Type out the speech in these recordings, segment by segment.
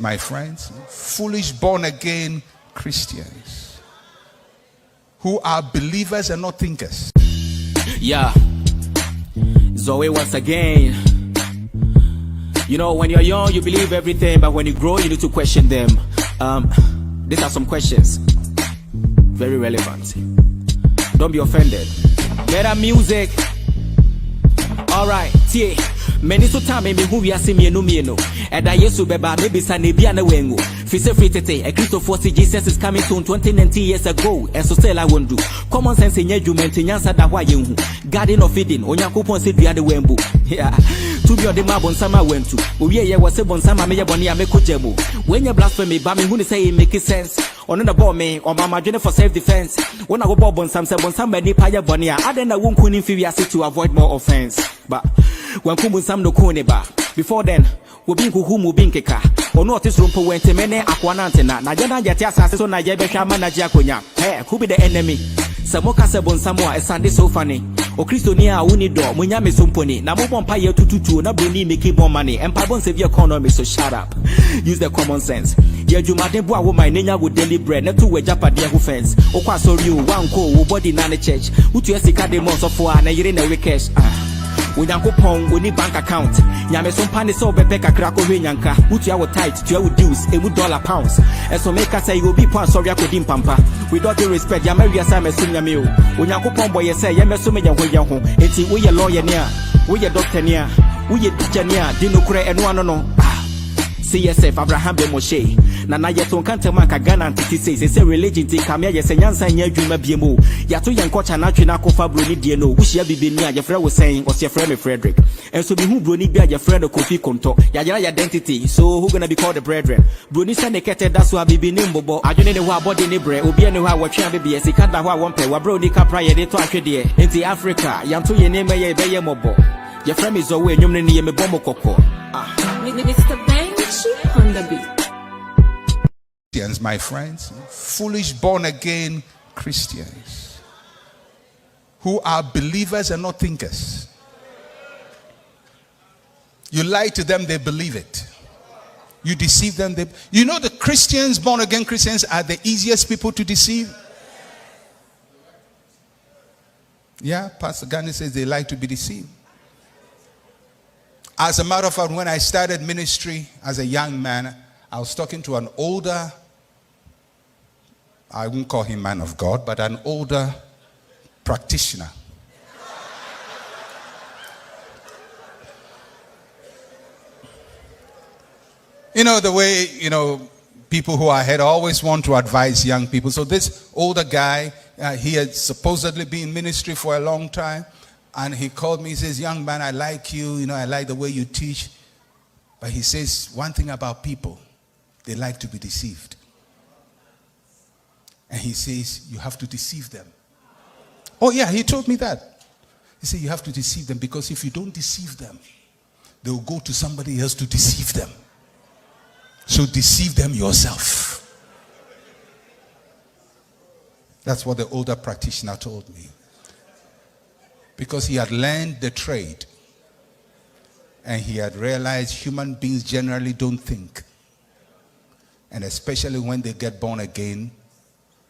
My friends, foolish born again Christians who are believers and not thinkers. Yeah, Zoe once again. You know, when you're young, you believe everything, but when you grow, you need to question them. These are some questions, very relevant. Don't be offended. Better music. All right, tie. Many so time me who we are seeing no. And I used to be bad, maybe Sanebia na wengo. Fise free tete, a Christopher Jesus is coming soon 20 years ago. And so still I won't do. Common sense in your judgment, in answer that why you garden of feeding, Onyakupon said we are the wembu. Yeah, to be on the map on summer went to. We was a bon summer, me a bonia me kujemu. When you blasphemy, Bami who say it make sense. On the ball me, or Mama Jenny for self defense. When I go bob on some somebody paya bonia, I then I won't couldn't inferiority to avoid more offense. But when Kumbun no Kuneba. Before then, we been who being keka. Or not this room for when Temene Aquanantena. Najana Yatias so Najabesha Manajakunya. Hey, who be the enemy? Samoka Sabon Samoa, a Sunday so funny. O Christonia Unido, Munyame Sumponi, Namobon Paya Tutu, Nabuni making more money, and Pabon save your economy, so shut up. Use the common sense. Yajumade my nenya with daily bread, not to a Japadia who fence. Okwa sorry, one co, body nane church. Utu Esika de months of 4 and a year in a weekend. We don't go pong, we need bank account. Yame some panny so bepeka crack over yanka. Utu our tight, to our dues, a $1 pounds. And so make us say you be pound sorry, I could pampa. Without the respect, Yamaria Sam as soon as you. When you go pong boy, you say, Yamasumia, where you're home. It's we a lawyer near, we a doctor near, we a teacher near, Dino Cray and one no. CSF Abraham de Moshe. Nana yeton kante manka Ghana antiti says a religion ti kamia yesenyansa nya adwuma biemu. Yato yankocha na atwe na kofa broni die no. Wuhia bibini a yefra was saying was your friend Frederick. And so be who broni bia your friend Kofi Konto. Yajara identity. So who gonna be called the brethren? Broni sa nekete that's why bibini mbobo. Adwene ne ho abode ne bre. Obi ne ho awotwe abebe sika da ho awompe. Wa broni kapra ye de to ahwe de. Enti Africa yanto ye neme ye be ye mobo. Your friend is away nyum ne ye me bomo kokko. Mr. Benchi on the beat. My friends, foolish born again Christians who are believers and not thinkers. You lie to them, they believe it. You deceive them. You know the Christians, born again Christians, are the easiest people to deceive. Yeah, Pastor Gandhi says they like to be deceived. As a matter of fact, when I started ministry as a young man, I was talking to an older, I won't call him man of God, but an older practitioner. You know, the way, people who are ahead always want to advise young people. So this older guy, he had supposedly been in ministry for a long time. And he called me, he says, young man, I like you, I like the way you teach. But he says, one thing about people, they like to be deceived. And he says, you have to deceive them. Oh yeah, he told me that. He said, you have to deceive them because if you don't deceive them, they will go to somebody else to deceive them. So deceive them yourself. That's what the older practitioner told me. Because he had learned the trade. And he had realized human beings generally don't think. And especially when they get born again,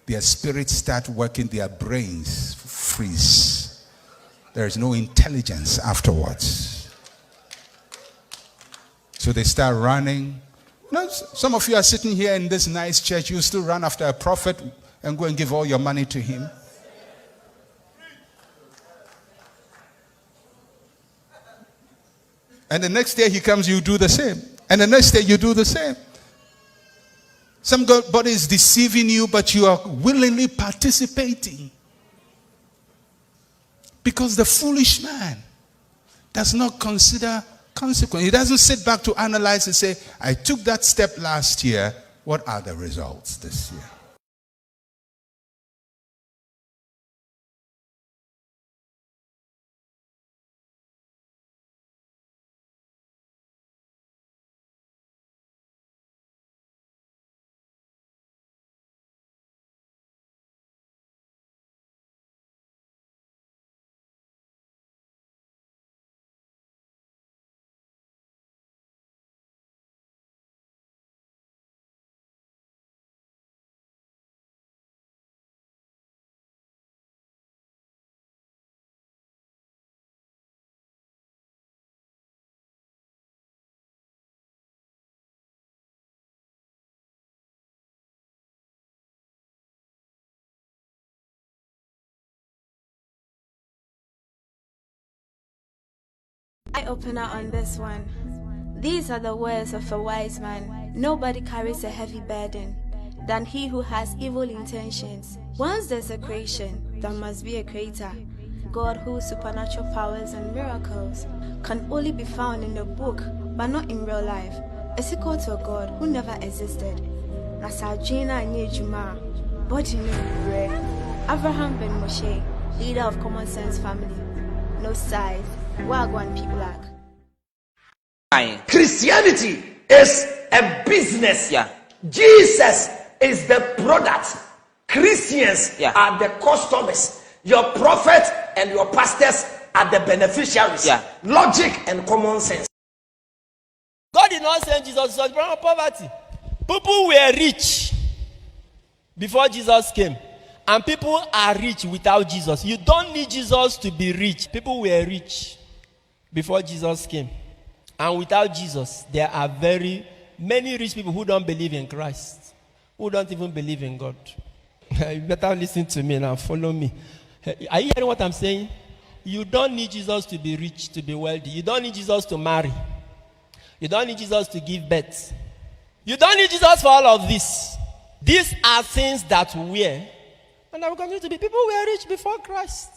their spirits start working, their brains freeze. There is no intelligence afterwards. So they start running. Some of you are sitting here in this nice church, you still run after a prophet and go and give all your money to him. And the next day he comes, you do the same. And the next day you do the same. Somebody is deceiving you, but you are willingly participating. Because the foolish man does not consider consequence. He doesn't sit back to analyze and say, I took that step last year. What are the results this year? Eye opener on this one. These are the words of a wise man. Nobody carries a heavy burden than he who has evil intentions. Once there's a creation, there must be a creator. God, whose supernatural powers and miracles can only be found in the book, but not in real life, is equal to a God who never existed. Nasajina Nyejuma, body no Abraham Ben Moshe, leader of Common Sense family. No size. Wagwan people like. Christianity is a business. Yeah. Jesus is the product. Christians Yeah. are the customers. Your prophet and your pastors are the beneficiaries. Yeah. Logic and common sense. God did not send Jesus to solve the problem of poverty. People were rich before Jesus came. And people are rich without Jesus. You don't need Jesus to be rich. People were rich before Jesus came. And without Jesus, there are very many rich people who don't believe in Christ, who don't even believe in God. You better listen to me now, follow me. Are you hearing what I'm saying? You don't need Jesus to be rich, to be wealthy. You don't need Jesus to marry. You don't need Jesus to give birth. You don't need Jesus for all of this. These are things that were, and I will continue to be. People were rich before Christ.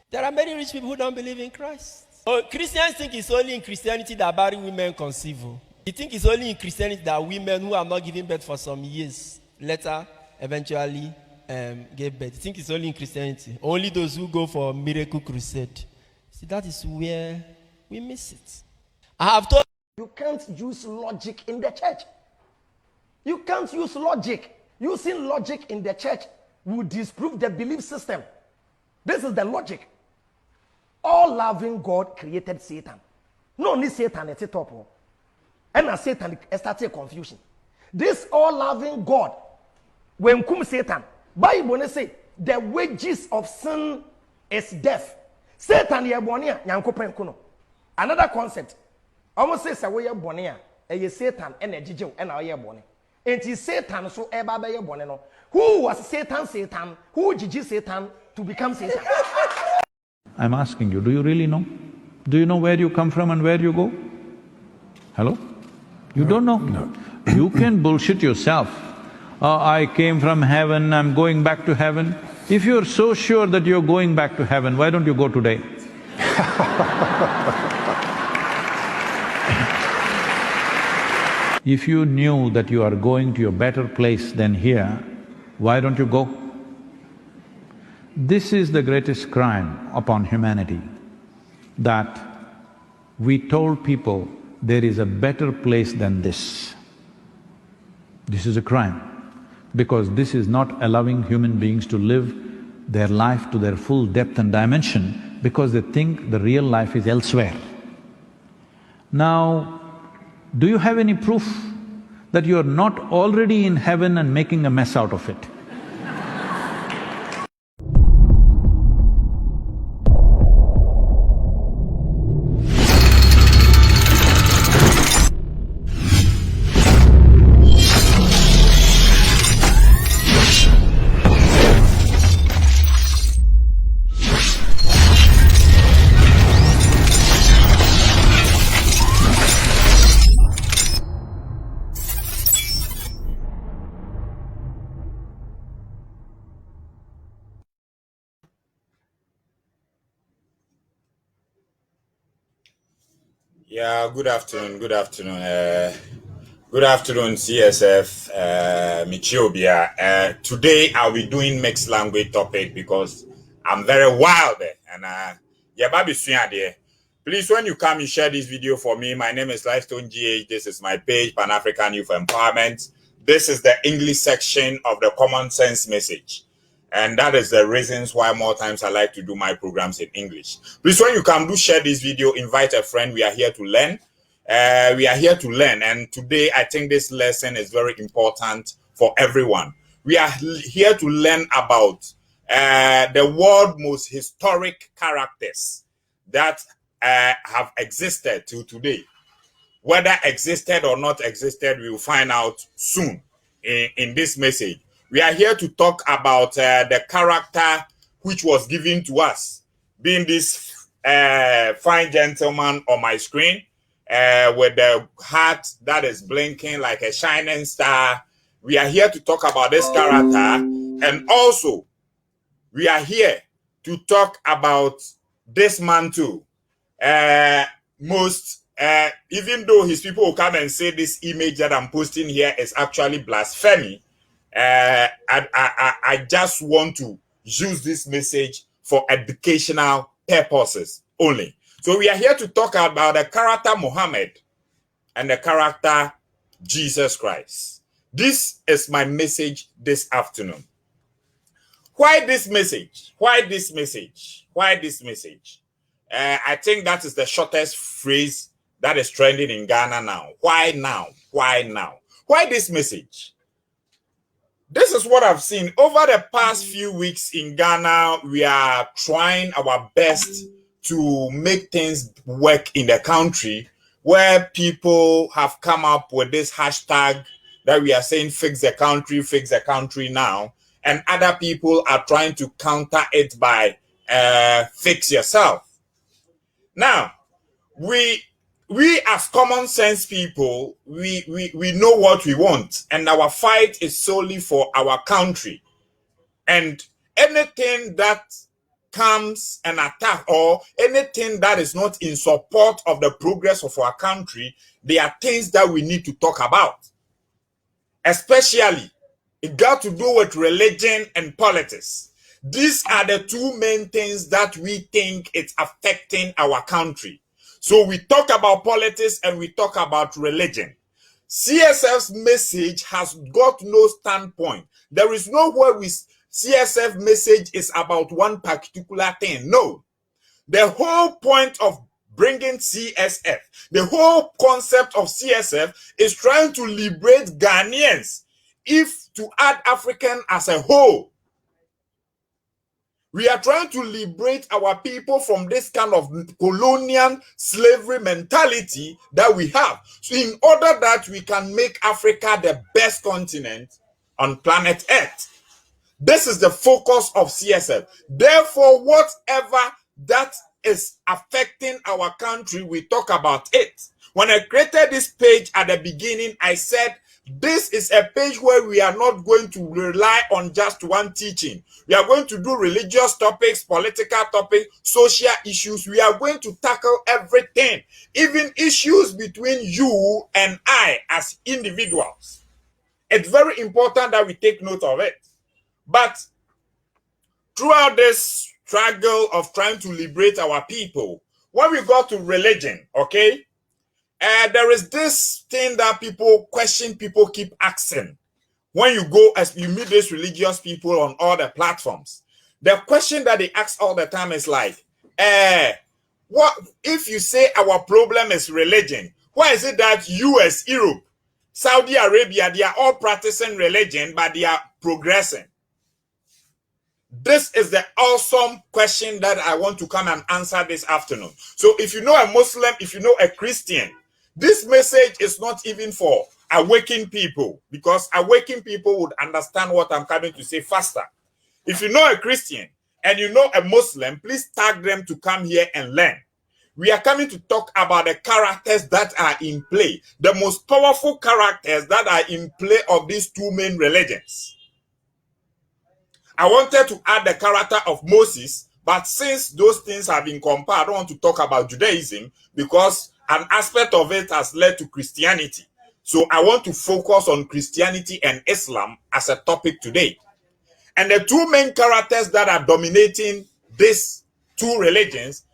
There are many rich people who don't believe in Christ. Oh, Christians think it's only in Christianity that barren women conceive. You think it's only in Christianity that women who have not given birth for some years later eventually gave birth. You think it's only in Christianity. Only those who go for miracle crusade. See, that is where we miss it. I have told You can't use logic in the church. You can't use logic. Using logic in the church will disprove the belief system. This is the logic. All loving God created Satan. No, only Satan at the top. And Satan started confusion. This all loving God, when come Satan, Bible say the wages of sin is death. Satan ye bonia nyankopen kuno. Another concept. Almost says away bonia, a Satan and a jijo and our ye boni. And Satan so eba be boni no. Who was Satan? Who jiji Satan to become Satan? I'm asking you, do you really know? Do you know where you come from and where you go? Hello? You don't know? No. You can bullshit yourself. I came from heaven, I'm going back to heaven. If you're so sure that you're going back to heaven, why don't you go today? If you knew that you are going to a better place than here, why don't you go? This is the greatest crime upon humanity, that we told people there is a better place than this. This is a crime, because this is not allowing human beings to live their life to their full depth and dimension, because they think the real life is elsewhere. Now, do you have any proof that you are not already in heaven and making a mess out of it? Yeah, good afternoon, CSF, Michiobia. Today I'll be doing mixed language topic because I'm very wild and yeah, baby there. Please, when you come, you share this video for me. My name is Lifestone GH. This is my page, Pan-African Youth Empowerment. This is the English section of the Common Sense message. And that is the reasons why more times I like to do my programs in English. Please, when you come, do share this video, invite a friend. We are here to learn. And today I think this lesson is very important for everyone. We are here to learn about the world's most historic characters that have existed till today. Whether existed or not existed, we will find out soon in this message. We are here to talk about the character which was given to us, being this fine gentleman on my screen with the heart that is blinking like a shining star. We are here to talk about this character, and also we are here to talk about this man too. Even though his people will come and say this image that I'm posting here is actually blasphemy, I just want to use this message for educational purposes only. So we are here to talk about the character Muhammad and the character Jesus Christ. This is my message this afternoon. Why this message? Why this message? Why this message? I think that is the shortest phrase that is trending in Ghana now. Why now? Why now? Why this message? This is what I've seen over the past few weeks in Ghana. We are trying our best to make things work in the country, where people have come up with this hashtag that we are saying fix the country now. And other people are trying to counter it by fix yourself. Now, we as common sense people, we know what we want, and our fight is solely for our country. And anything that comes and attack, or anything that is not in support of the progress of our country, they are things that we need to talk about. Especially, it got to do with religion and politics. These are the two main things that we think it's affecting our country. So we talk about politics and we talk about religion. CSF's message has got no standpoint. There is nowhere CSF message is about one particular thing. No. The whole point of bringing CSF, the whole concept of CSF is trying to liberate Ghanaians, if to add African as a whole. We are trying to liberate our people from this kind of colonial slavery mentality that we have. So in order that we can make Africa the best continent on planet Earth. This is the focus of CSF. Therefore, whatever that is affecting our country, we talk about it. When I created this page at the beginning, I said, this is a page where we are not going to rely on just one teaching. We are going to do religious topics, political topics, social issues. We are going to tackle everything, even issues between you and I as individuals. It's very important that we take note of it. But throughout this struggle of trying to liberate our people, when we go to religion, okay, there is this thing that people keep asking. When you go, as you meet these religious people on all the platforms, the question that they ask all the time is like, what if you say our problem is religion? Why is it that US, Europe, Saudi Arabia, they are all practicing religion, but they are progressing? This is the awesome question that I want to come and answer this afternoon. So if you know a Muslim, if you know a Christian, this message is not even for awakened people, because awakened people would understand what I'm coming to say faster. If you know a Christian and you know a Muslim, please tag them to come here and learn. We are coming to talk about the characters that are in play, the most powerful characters that are in play of these two main religions. I wanted to add the character of Moses, but since those things have been compared, I don't want to talk about Judaism because an aspect of it has led to Christianity. So I want to focus on Christianity and Islam as a topic today. And the two main characters that are dominating these two religions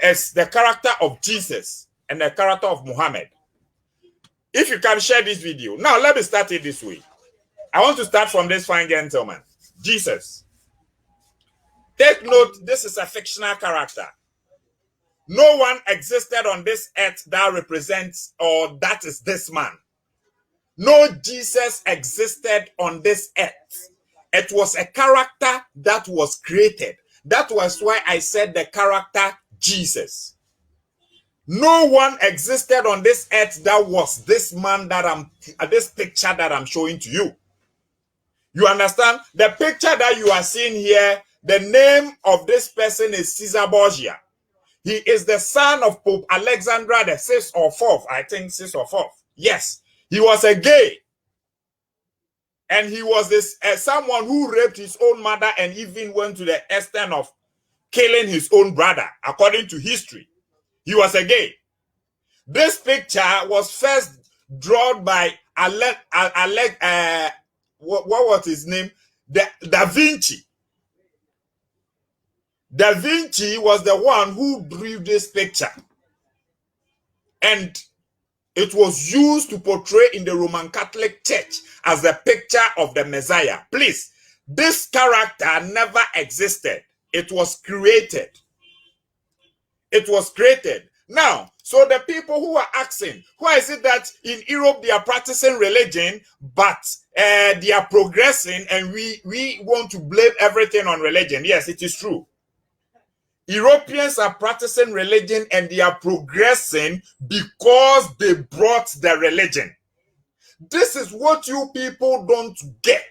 is the character of Jesus and the character of Muhammad. If you can share this video. Now, let me start it this way. I want to start from this fine gentleman, Jesus. Take note, this is a fictional character. No one existed on this earth that represents or that is this man. No Jesus existed on this earth. It was a character that was created. That was why I said the character Jesus. No one existed on this earth that was this man that this picture that I'm showing to you. You understand? The picture that you are seeing here, the name of this person is Caesar Borgia. He is the son of Pope Alexander the 6th or 4th. I think 6th or 4th. Yes, he was a gay. And he was someone who raped his own mother and even went to the extent of killing his own brother, according to history. He was a gay. This picture was first drawn by what was his name? Da Vinci. Da Vinci was the one who drew this picture. And it was used to portray in the Roman Catholic Church as the picture of the Messiah. Please, this character never existed. It was created. It was created. Now, so the people who are asking, why is it that in Europe they are practicing religion, but they are progressing and we want to blame everything on religion? Yes, it is true. Europeans are practicing religion and they are progressing because they brought the religion. This is what you people don't get.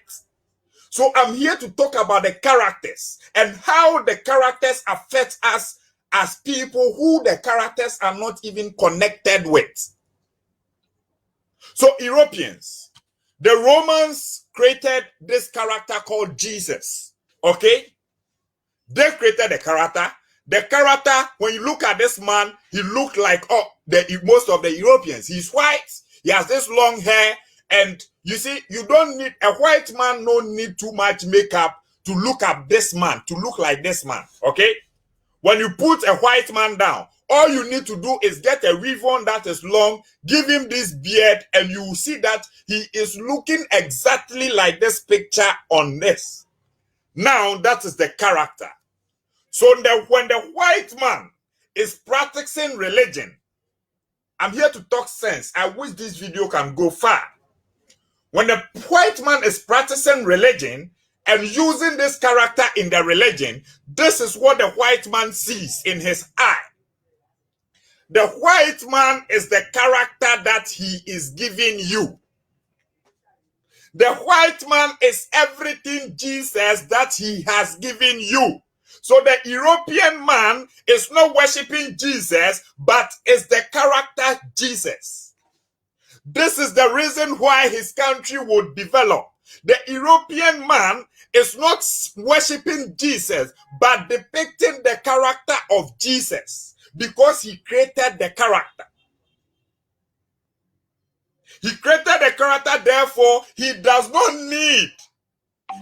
So I'm here to talk about the characters and how the characters affect us as people who the characters are not even connected with. So Europeans, the Romans created this character called Jesus. Okay? They created the character. The character, when you look at this man, he looked like most of the Europeans. He's white, he has this long hair, and you see, you don't need a white man, no need too much makeup to look at this man, to look like this man. Okay? When you put a white man down, all you need to do is get a weave on that is long, give him this beard, and you will see that he is looking exactly like this picture on this. Now, that is the character. So when the white man is practicing religion, I'm here to talk sense. I wish this video can go far. When the white man is practicing religion and using this character in the religion, this is what the white man sees in his eye. The white man is the character that he is giving you. The white man is everything Jesus that he has given you. So the European man is not worshiping Jesus, but is the character Jesus. This is the reason why his country would develop. The European man is not worshiping Jesus, but depicting the character of Jesus, because he created the character. He created the character, therefore, he does not need,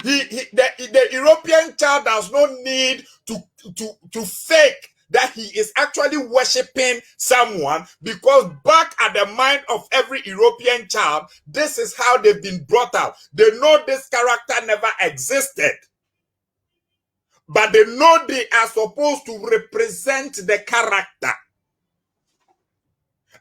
the European child does not need to fake that he is actually worshiping someone, because back at the mind of every European child, this is how they've been brought up. They know this character never existed, but they know they are supposed to represent the character.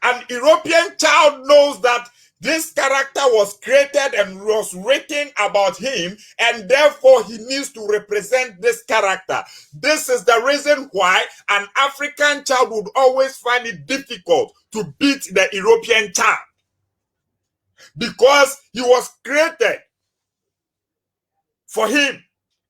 An European child knows that this character was created and was written about him, and therefore he needs to represent this character. This is the reason why an African child would always find it difficult to beat the European child, because he was created for him,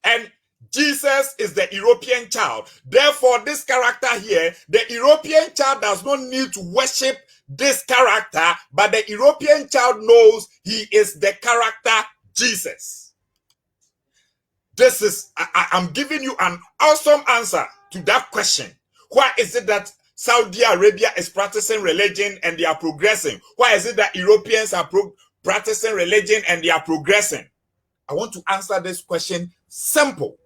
and Jesus is the European child. Therefore, this character here, the European child does not need to worship this character, but the European child knows he is the character Jesus. This is, I'm giving you an awesome answer to that question. Why is it that Saudi Arabia is practicing religion and they are progressing? Why is it that Europeans are practicing religion and they are progressing? I want to answer this question simple.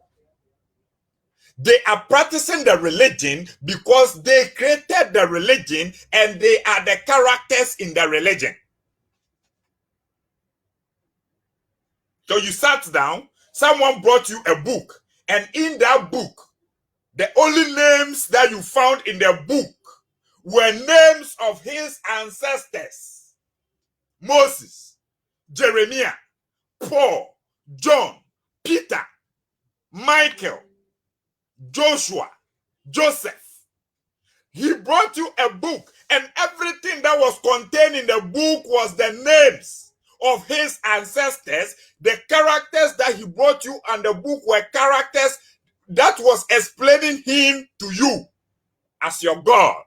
They are practicing the religion because they created the religion and they are the characters in the religion. So you sat down, someone brought you a book, and in that book, the only names that you found in the book were names of his ancestors. Moses, Jeremiah, Paul, John, Peter, Michael, Joshua, Joseph. He brought you a book, and everything that was contained in the book was the names of his ancestors. The characters that he brought you and the book were characters that was explaining him to you. as your God.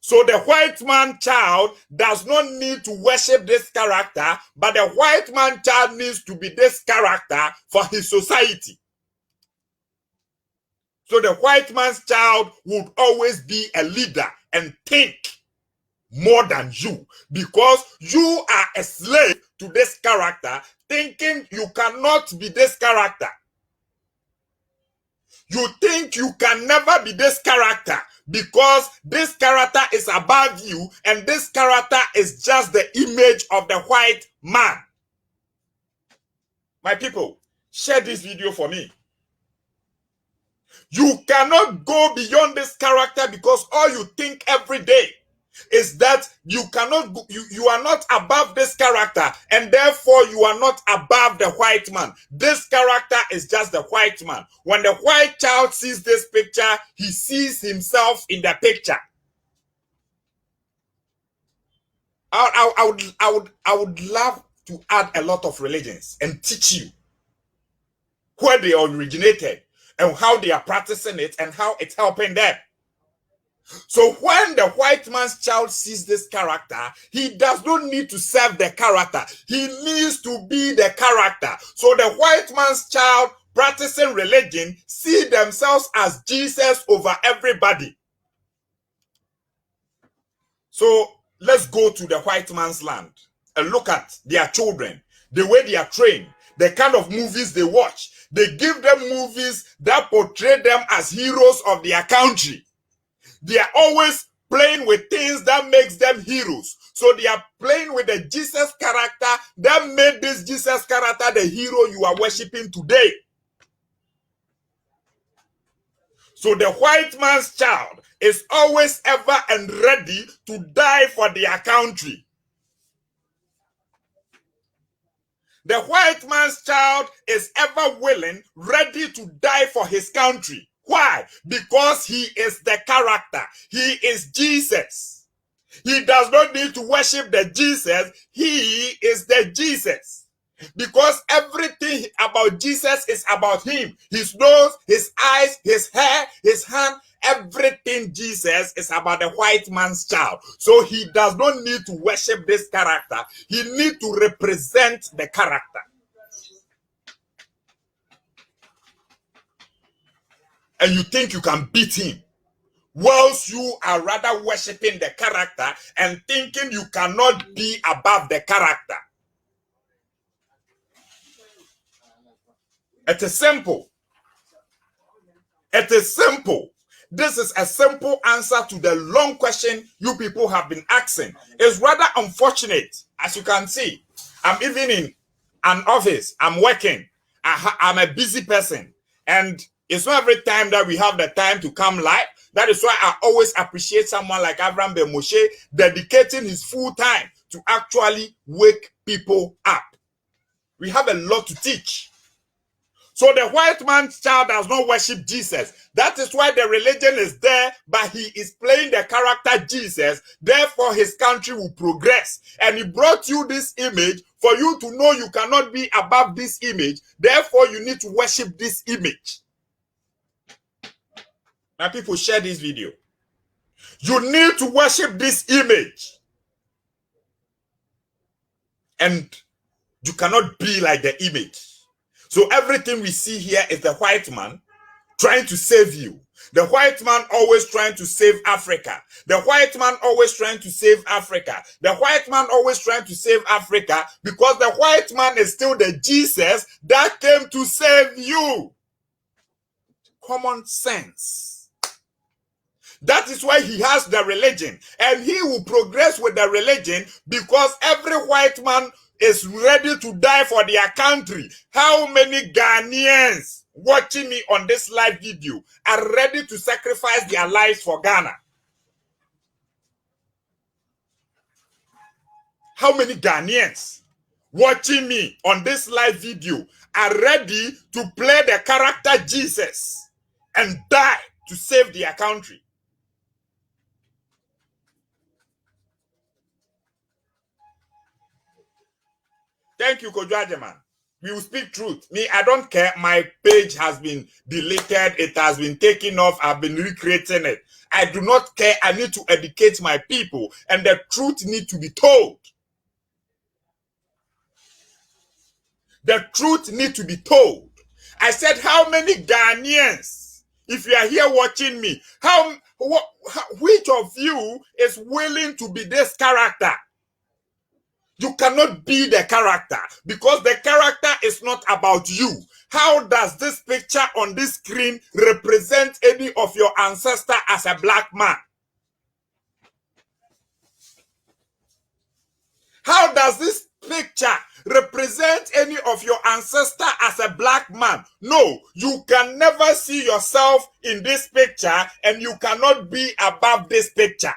So the white man child does not need to worship this character, but the white man child needs to be this character for his society. So the white man's child would always be a leader and think more than you, because you are a slave to this character, thinking you cannot be this character. You think you can never be this character because this character is above you, and this character is just the image of the white man. My people, share this video for me. You cannot go beyond this character because all you think every day is that you are not above this character, and therefore you are not above the white man. This character is just the white man. When the white child sees this picture, he sees himself in the picture. I would love to add a lot of religions and teach you where they originated and how they are practicing it and how it's helping them. So when the white man's child sees this character, he does not need to serve the character. He needs to be the character. So the white man's child practicing religion see themselves as Jesus over everybody. So let's go to the white man's land and look at their children, the way they are trained, the kind of movies they watch. They give them movies that portray them as heroes of their country. They are always playing with things that makes them heroes. So they are playing with the Jesus character that made this Jesus character the hero you are worshiping today. So the white man's child is always ever and ready to die for their country. The white man's child is ever willing, ready to die for his country. Why? Because he is the character. He is Jesus. He does not need to worship the Jesus. He is the Jesus. Because everything about Jesus is about him. His nose, his eyes, his hair, his hand, everything Jesus is about the white man's child. So he does not need to worship this character. He needs to represent the character. And you think you can beat him, whilst you are rather worshiping the character and thinking you cannot be above the character. It is simple. It is simple. This is a simple answer to the long question you people have been asking. It's rather unfortunate. As you can see, I'm even in an office. I'm working. I'm a busy person. And it's not every time that we have the time to come live. That is why I always appreciate someone like Avram Ben Moshe dedicating his full time to actually wake people up. We have a lot to teach. So the white man's child does not worship Jesus. That is why the religion is there, but he is playing the character Jesus. Therefore, his country will progress. And he brought you this image for you to know you cannot be above this image. Therefore, you need to worship this image. Now, people, share this video. You need to worship this image. And you cannot be like the image. So everything we see here is the white man trying to save you. The white man always trying to save Africa. The white man always trying to save Africa. The white man always trying to save Africa because the white man is still the Jesus that came to save you. Common sense. That is why he has the religion, and he will progress with the religion because every white man is ready to die for their country. How many Ghanaians watching me on this live video are ready to sacrifice their lives for Ghana? How many Ghanaians watching me on this live video are ready to play the character Jesus and die to save their country? Thank you, Kojo Ajeman. We will speak truth. Me, I don't care. My page has been deleted. It has been taken off. I've been recreating it. I do not care. I need to educate my people, and the truth needs to be told. The truth needs to be told. I said, how many Ghanaians, if you are here watching me, which of you is willing to be this character? You cannot be the character because the character is not about you. How does this picture on this screen represent any of your ancestor as a black man? How does this picture represent any of your ancestor as a black man? No, you can never see yourself in this picture and you cannot be above this picture.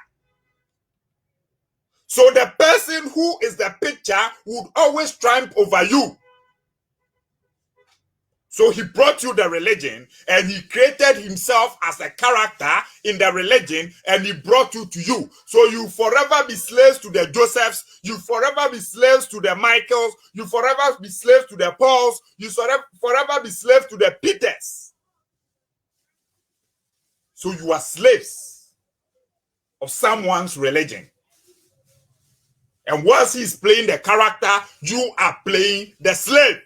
So the person who is the picture would always triumph over you. So he brought you the religion and he created himself as a character in the religion and he brought you to you. So you forever be slaves to the Josephs, you forever be slaves to the Michaels, you forever be slaves to the Pauls, you forever be slaves to the Peters. So you are slaves of someone's religion. And once he's playing the character, you are playing the slave.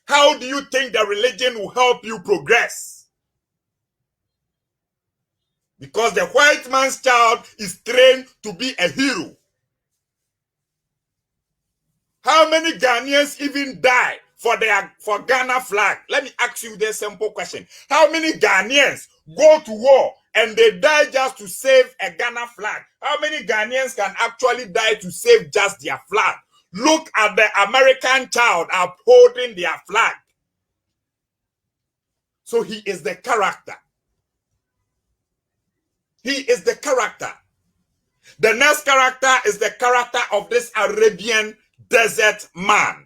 How do you think the religion will help you progress? Because the white man's child is trained to be a hero. How many Ghanaians even die for Ghana flag? Let me ask you this simple question. How many Ghanaians go to war and they die just to save a Ghana flag? How many Ghanaians can actually die to save just their flag? Look at the American child upholding their flag. So he is the character. He is the character. The next character is the character of this Arabian desert man,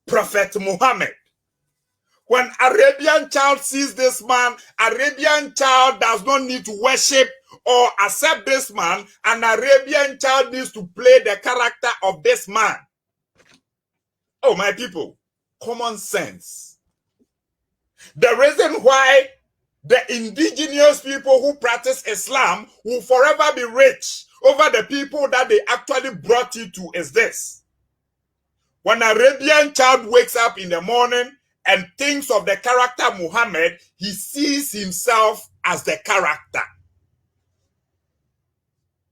Prophet Muhammad. When Arabian child sees this man, Arabian child does not need to worship or accept this man. An Arabian child needs to play the character of this man. Oh, my people, common sense. The reason why the indigenous people who practice Islam will forever be rich over the people that they actually brought you to is this. When an Arabian child wakes up in the morning and thinks of the character Muhammad, he sees himself as the character.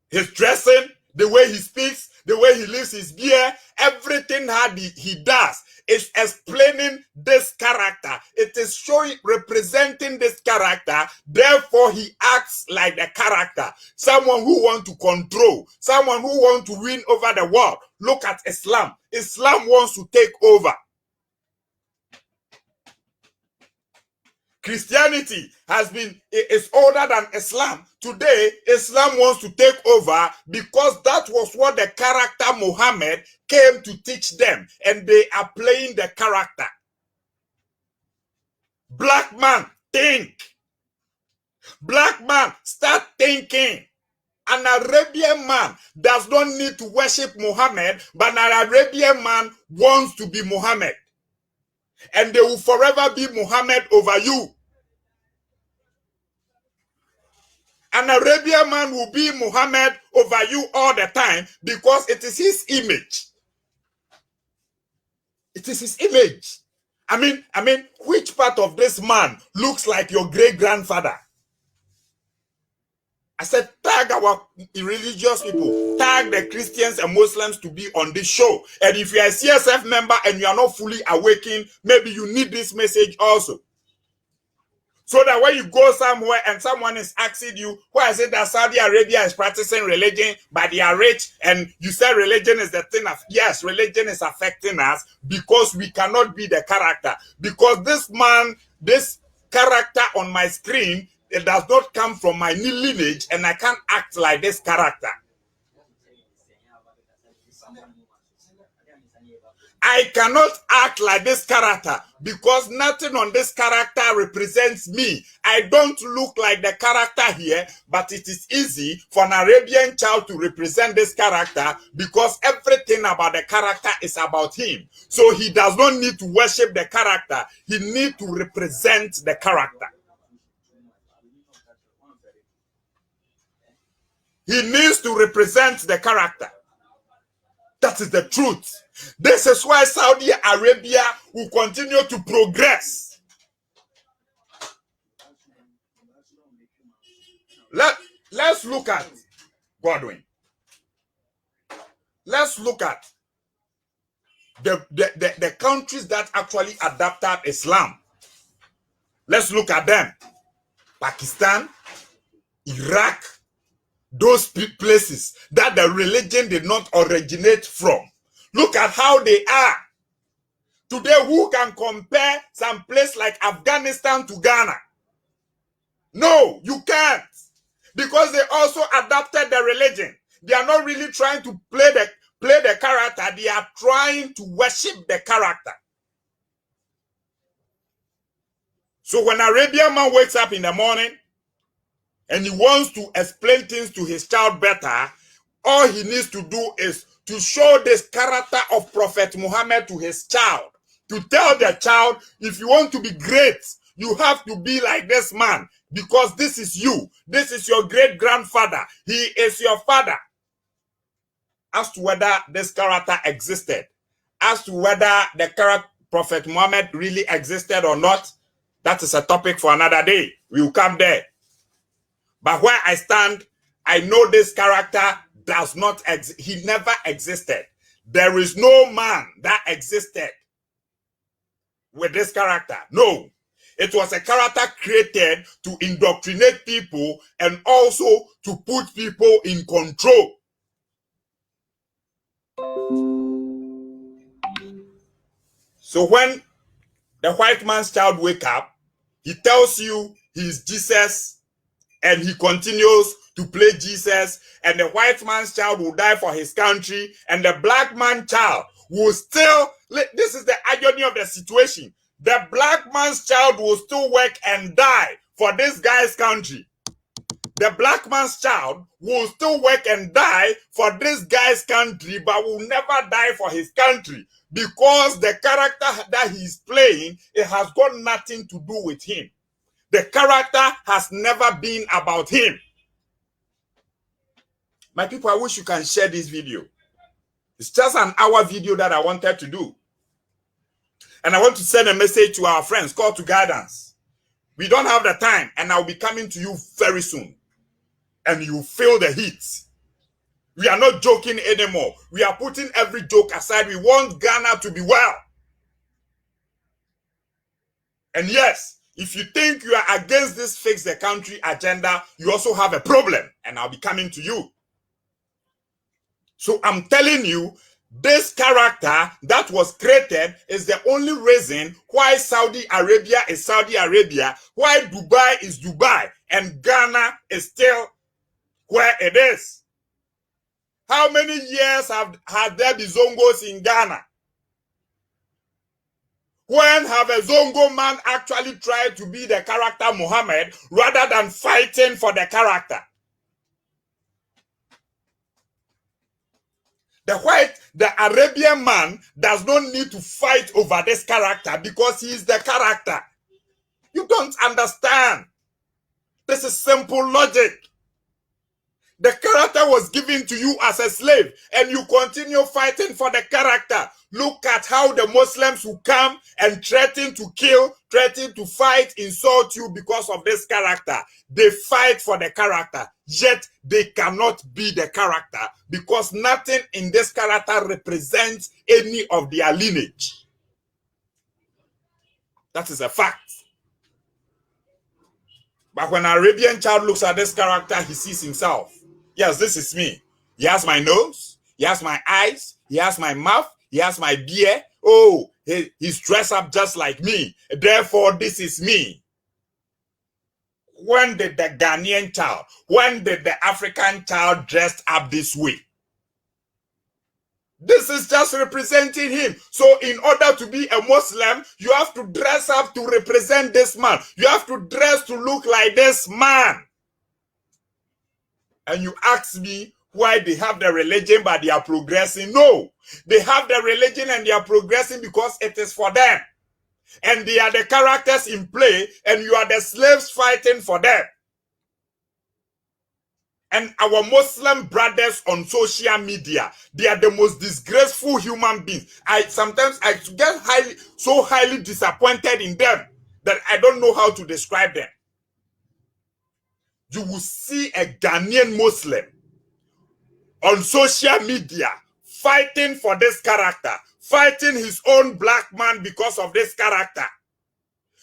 His dressing, the way he speaks, the way he lives his beer, everything that he does is explaining this character. It is showing, representing this character. Therefore, he acts like the character. Someone who wants to control, someone who wants to win over the world. Look at Islam. Islam wants to take over. Christianity is older than Islam. Today, Islam wants to take over because that was what the character Muhammad came to teach them, and they are playing the character. Black man, think. Black man, start thinking. An Arabian man does not need to worship Muhammad, but an Arabian man wants to be Muhammad. And they will forever be Muhammad over you. An Arabian man will be Muhammad over you all the time because it is his image. It is his image. I mean, which part of this man looks like your great-grandfather? I said, tag our religious people, tag the Christians and Muslims to be on this show. And if you are a CSF member and you are not fully awakened, maybe you need this message also. So that when you go somewhere and someone is asking you, why is it that Saudi Arabia is practicing religion, but they are rich, and you say religion is the thing of, yes, religion is affecting us because we cannot be the character. Because this man, this character on my screen, it does not come from my lineage, and I can't act like this character. I cannot act like this character because nothing on this character represents me. I don't look like the character here, but it is easy for an Arabian child to represent this character because everything about the character is about him. So he does not need to worship the character. He needs to represent the character. He needs to represent the character. That is the truth. This is why Saudi Arabia will continue to progress. Let's look at Godwin. Let's look at the countries that actually adopted Islam. Let's look at them. Pakistan, Iraq, those places that the religion did not originate from. Look at how they are. Today, who can compare some place like Afghanistan to Ghana? No, you can't. Because they also adopted the religion. They are not really trying to play the character. They are trying to worship the character. So when an Arabian man wakes up in the morning and he wants to explain things to his child better, all he needs to do is to show this character of Prophet Muhammad to his child. To tell the child, if you want to be great, you have to be like this man. Because this is you. This is your great-grandfather. He is your father. As to whether this character existed, as to whether the character Prophet Muhammad really existed or not, that is a topic for another day. We will come there. But where I stand, I know this character does not exist. He never existed. There is no man that existed with this character. No. It was a character created to indoctrinate people and also to put people in control. So when the white man's child wakes up, he tells you he's Jesus and he continues to play Jesus, and the white man's child will die for his country, and the black man's child will still, this is the irony of the situation. The black man's child will still work and die for this guy's country. The black man's child will still work and die for this guy's country, but will never die for his country because the character that he's playing, it has got nothing to do with him. The character has never been about him. My people, I wish you can share this video. It's just an hour video that I wanted to do. And I want to send a message to our friends, Call to Guidance. We don't have the time, and I'll be coming to you very soon. And you feel the heat. We are not joking anymore. We are putting every joke aside. We want Ghana to be well. And yes, if you think you are against this fix the country agenda, you also have a problem. And I'll be coming to you. So I'm telling you, this character that was created is the only reason why Saudi Arabia is Saudi Arabia, why Dubai is Dubai, and Ghana is still where it is. How many years have there been Zongos in Ghana? When have a Zongo man actually tried to be the character Muhammad rather than fighting for the character? The Arabian man does not need to fight over this character because he is the character. You don't understand. This is simple logic. The character was given to you as a slave and you continue fighting for the character. Look at how the Muslims who come and threaten to kill, threaten to fight, insult you because of this character. They fight for the character, yet they cannot be the character because nothing in this character represents any of their lineage. That is a fact. But when an Arabian child looks at this character, he sees himself. Yes, this is me. He has my nose, he has my eyes, he has my mouth, he has my beard. Oh, he's dressed up just like me. Therefore, this is me. When did the Ghanaian child, when did the African child dress up this way? This is just representing him. So in order to be a Muslim, you have to dress up to represent this man. You have to dress to look like this man. And you ask me why they have the religion but they are progressing. No, they have the religion and they are progressing because it is for them. And they are the characters in play and you are the slaves fighting for them. And our Muslim brothers on social media, they are the most disgraceful human beings. Sometimes I get so highly disappointed in them that I don't know how to describe them. You will see a Ghanaian Muslim on social media fighting for this character, fighting his own black man because of this character.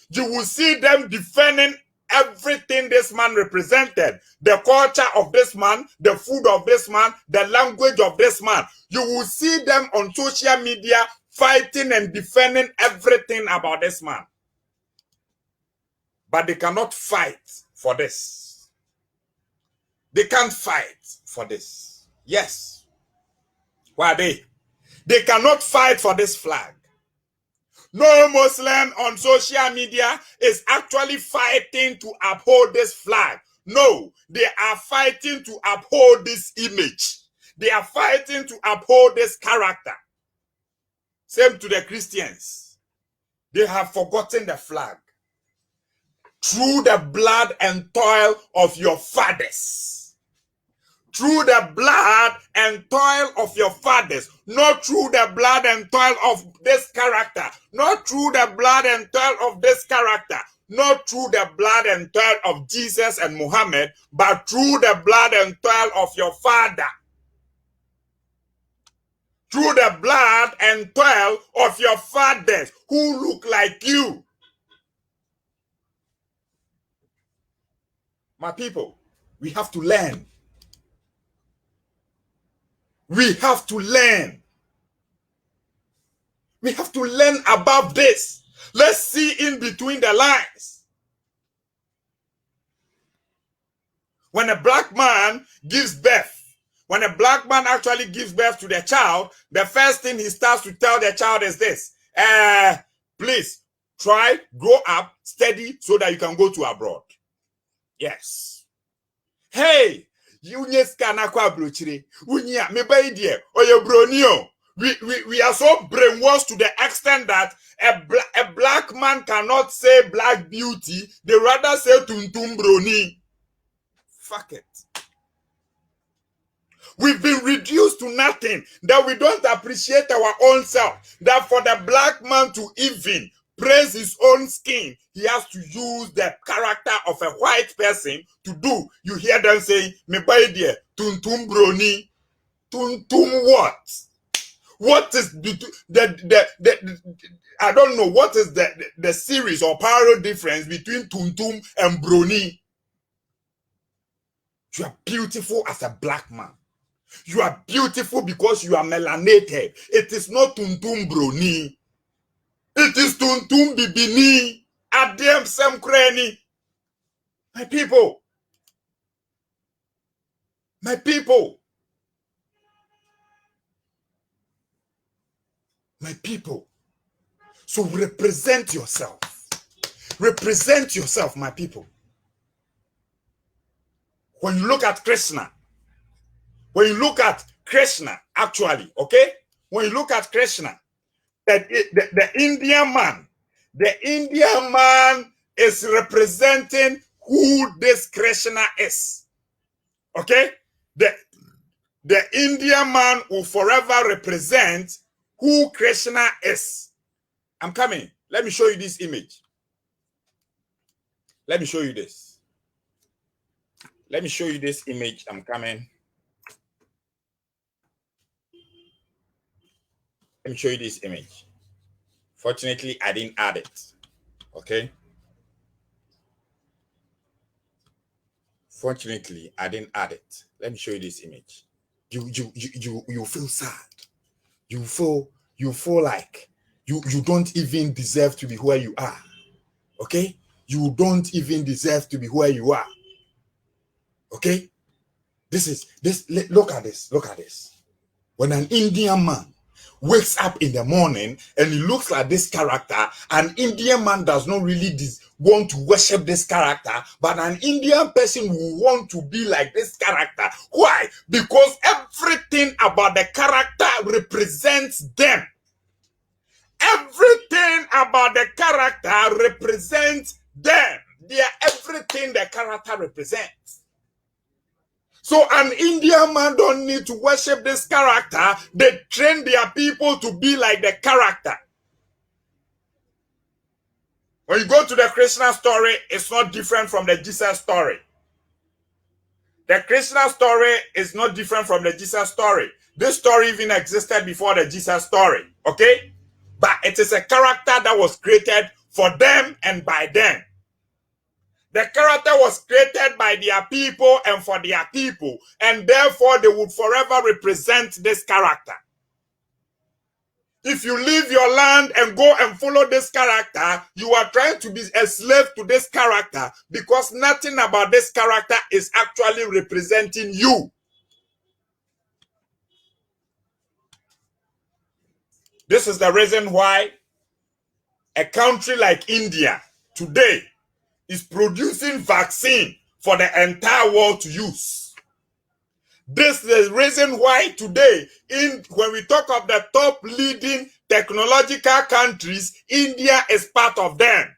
You will see them defending everything this man represented, the culture of this man, the food of this man, the language of this man. You will see them on social media fighting and defending everything about this man. But they cannot fight for this. They can't fight for this. Yes. Why are they? They cannot fight for this flag. No Muslim on social media is actually fighting to uphold this flag. No, they are fighting to uphold this image. They are fighting to uphold this character. Same to the Christians. They have forgotten the flag. Through the blood and toil of your fathers. Through the blood and toil of your fathers, not through the blood and toil of this character, not through the blood and toil of this character, not through the blood and toil of Jesus and Muhammad, but through the blood and toil of your father. Through the blood and toil of your fathers who look like you. My people, we have to learn. We have to learn. We have to learn about this. Let's see in between the lines. When a black man gives birth, when a black man actually gives birth to the child, the first thing he starts to tell the child is this. Please, try, grow up, study so that you can go to abroad. Yes. Hey! We are so brainwashed to the extent that a black man cannot say black beauty, they rather say tuntum broni. Fuck it. We've been reduced to nothing, that we don't appreciate our own self, that for the black man to even praise his own skin, he has to use the character of a white person to do. You hear them saying, me by dear, tuntum broni. Tuntum what? What is I don't know, what is the series or parallel difference between tuntum and broni? You are beautiful as a black man. You are beautiful because you are melanated. It is not tuntum broni. It is tuntum bibini. Adem sem kreni. My people. My people. My people. So represent yourself. Represent yourself, my people. When you look at Krishna, actually, okay? When you look at Krishna, the Indian man is representing who this Krishna is. Okay? The Indian man will forever represent who Krishna is. I'm coming. Let me show you this image. Let me show you this. Let me show you this image. I'm coming. Let me show you this image. Fortunately, I didn't add it. Okay? Fortunately, I didn't add it. Let me show you this image. You feel sad. You feel like you don't even deserve to be where you are. Okay? You don't even deserve to be where you are. Okay? Look at this. Look at this. When an Indian man wakes up in the morning and he looks like this character, an Indian man does not really want to worship this character, but an Indian person will want to be like this character. Why? Because everything about the character represents them. Everything about the character represents them. They are everything the character represents. So an Indian man don't need to worship this character. They train their people to be like the character. When you go to the Krishna story, it's not different from the Jesus story. The Krishna story is not different from the Jesus story. This story even existed before the Jesus story, okay? But it is a character that was created for them and by them. The character was created by their people and for their people, and therefore they would forever represent this character. If you leave your land and go and follow this character, you are trying to be a slave to this character, because nothing about this character is actually representing you. This is the reason why a country like India today is producing vaccine for the entire world to use. This is the reason why today, when we talk of the top leading technological countries, India is part of them.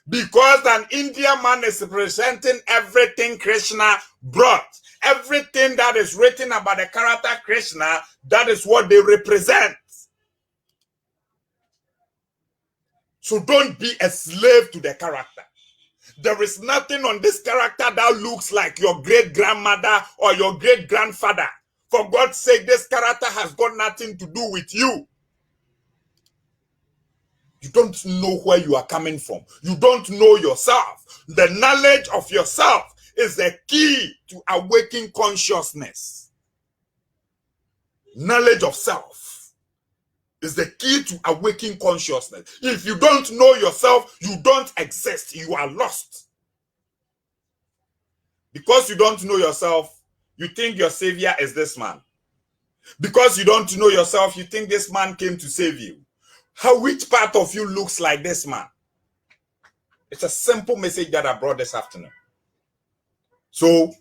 Because an Indian man is representing everything Krishna brought. Everything that is written about the character Krishna, that is what they represent. So don't be a slave to the character. There is nothing on this character that looks like your great-grandmother or your great-grandfather. For God's sake, this character has got nothing to do with you. You don't know where you are coming from. You don't know yourself. The knowledge of yourself is the key to awakening consciousness. Knowledge of self is the key to awakening consciousness. If you don't know yourself, you don't exist. You are lost. Because you don't know yourself, you think your savior is this man. Because you don't know yourself, you think this man came to save you. Which part of you looks like this man? It's a simple message that I brought this afternoon. So,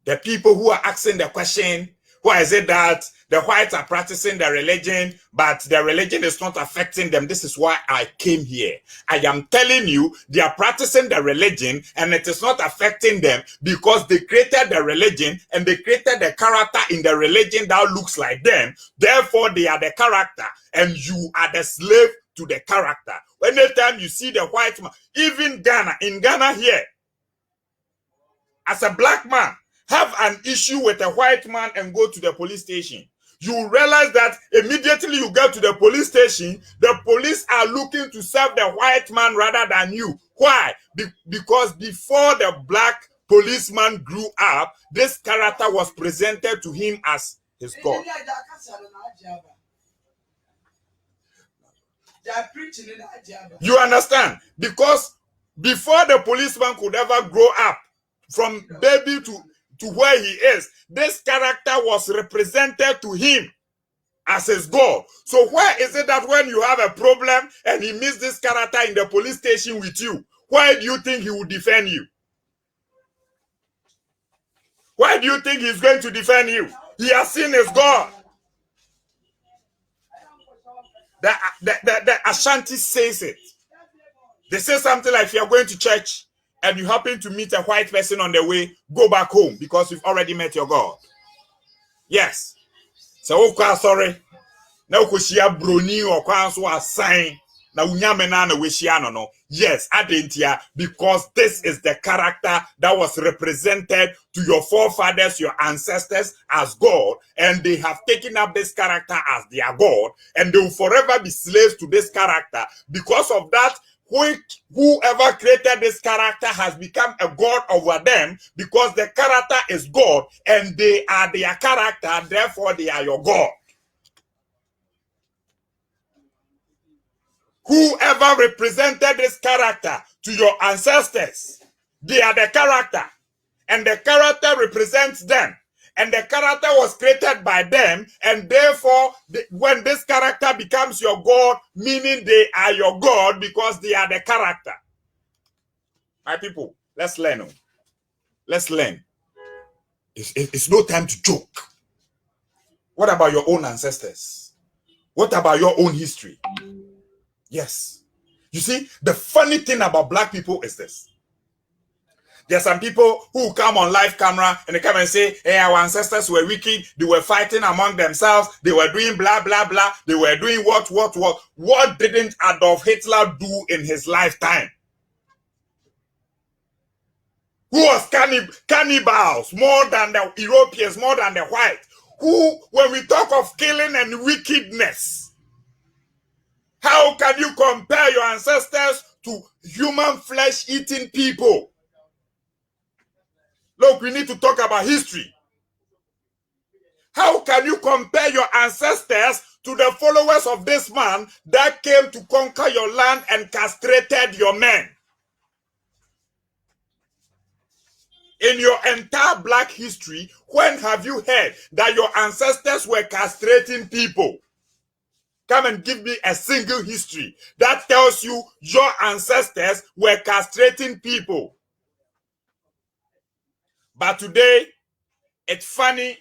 the people who are asking the question, why is it that the whites are practicing their religion, but their religion is not affecting them? This is why I came here. I am telling you, they are practicing their religion and it is not affecting them because they created the religion and they created the character in the religion that looks like them. Therefore, they are the character and you are the slave to the character. Anytime you see the white man, even in Ghana here, as a black man, have an issue with a white man and go to the police station, you realize that immediately you get to the police station, the police are looking to serve the white man rather than you. Why? Because before the black policeman grew up, this character was presented to him as his God. You understand? Because before the policeman could ever grow up, from baby to where he is, this character was represented to him as his God. So why is it that when you have a problem and he meets this character in the police station with you, why do you think he will defend you? Why do you think he's going to defend you? He has seen his God. The Ashanti says it. They say something like, if you're going to church and you happen to meet a white person on the way, go back home because you've already met your God. Yes. So, sorry. Now, broni or sign. Now, yes, Adentia, because this is the character that was represented to your forefathers, your ancestors as God, and they have taken up this character as their God, and they will forever be slaves to this character. Because of that, whoever created this character has become a God over them, because the character is God and they are their character, therefore they are your God. Whoever represented this character to your ancestors, they are the character, and the character represents them. and the character was created by them, and therefore, when this character becomes your God, meaning they are your God because they are the character. My people, let's learn. Let's learn. It's no time to joke. What about your own ancestors? What about your own history? Yes. You see, the funny thing about black people is this. There are some people who come on live camera and they come and say, hey, our ancestors were wicked. They were fighting among themselves. They were doing blah, blah, blah. They were doing what? What didn't Adolf Hitler do in his lifetime? Who was cannibals more than the Europeans, more than the whites? Who, when we talk of killing and wickedness, how can you compare your ancestors to human flesh-eating people? Look, we need to talk about history. How can you compare your ancestors to the followers of this man that came to conquer your land and castrated your men? In your entire black history, when have you heard that your ancestors were castrating people? Come and give me a single history that tells you your ancestors were castrating people. But today, it's funny,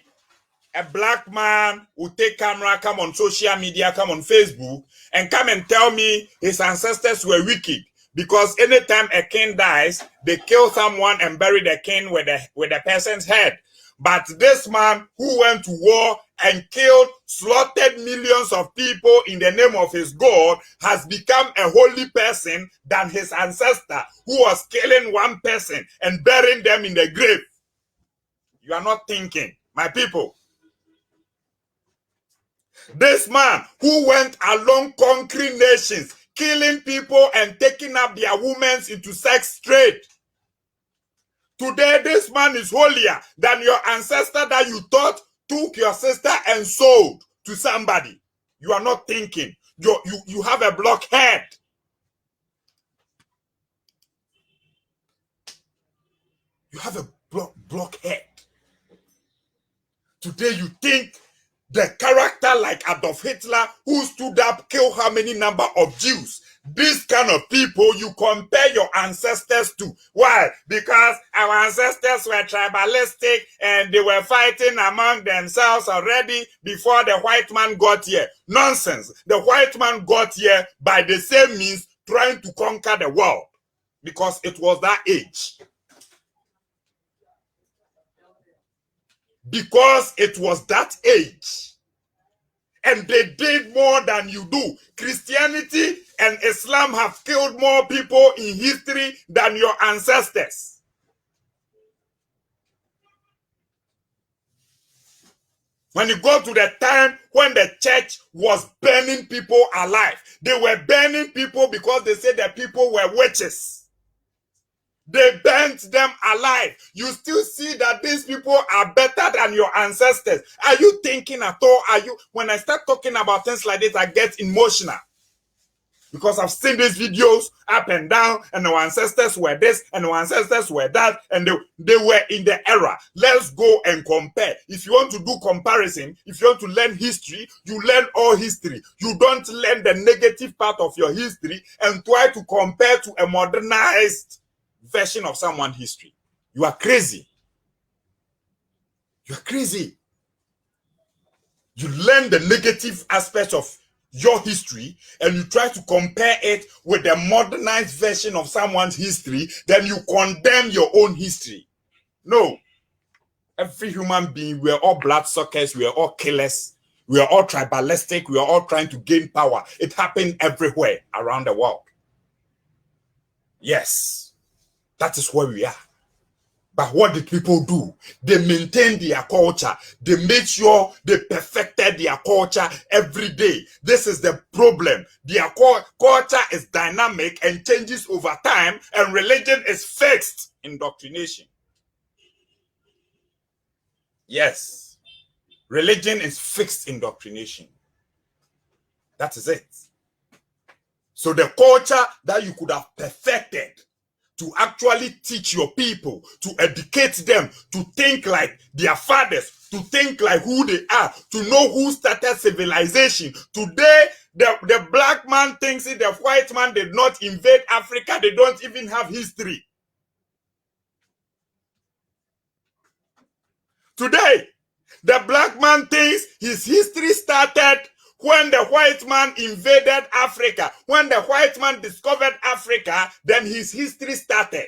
a black man will take camera, come on social media, come on Facebook, and come and tell me his ancestors were wicked. Because anytime a king dies, they kill someone and bury the king with the person's head. But this man who went to war and killed, slaughtered millions of people in the name of his God has become a holy person than his ancestor who was killing one person and burying them in the grave. You are not thinking, my people. This man who went along conquering nations, killing people and taking up their women into sex trade. Today, this man is holier than your ancestor that you thought took your sister and sold to somebody. You are not thinking. You have a blockhead. You have a blockhead. Today, you think the character like Adolf Hitler, who stood up, killed how many number of Jews? This kind of people you compare your ancestors to. Why? Because our ancestors were tribalistic and they were fighting among themselves already before the white man got here. Nonsense. The white man got here by the same means trying to conquer the world because it was that age. Because it was that age. And they did more than you do. Christianity and Islam have killed more people in history than your ancestors. When you go to the time when the church was burning people alive, they were burning people because they said that people were witches. They burnt them alive. You still see that these people are better than your ancestors. Are you thinking at all? When I start talking about things like this, I get emotional. Because I've seen these videos up and down, and our ancestors were this, and our ancestors were that, and they were in the era. Let's go and compare. If you want to do comparison, if you want to learn history, you learn all history. You don't learn the negative part of your history and try to compare to a modernized version of someone's history. You are crazy. You are crazy. You learn the negative aspects of your history and you try to compare it with the modernized version of someone's history, then you condemn your own history. No. Every human being, we are all bloodsuckers, we are all killers, we are all tribalistic, we are all trying to gain power. It happened everywhere around the world. Yes. That is where we are. But what did people do? They maintained their culture. They made sure they perfected their culture every day. This is the problem. Their culture is dynamic and changes over time, and religion is fixed. Indoctrination. Yes. Religion is fixed indoctrination. That is it. So the culture that you could have perfected to actually teach your people, to educate them, to think like their fathers, to think like who they are, to know who started civilization. Today, the black man thinks the white man did not invade Africa. They don't even have history. Today, the black man thinks his history started when the white man invaded Africa. When the white man discovered Africa, then his history started.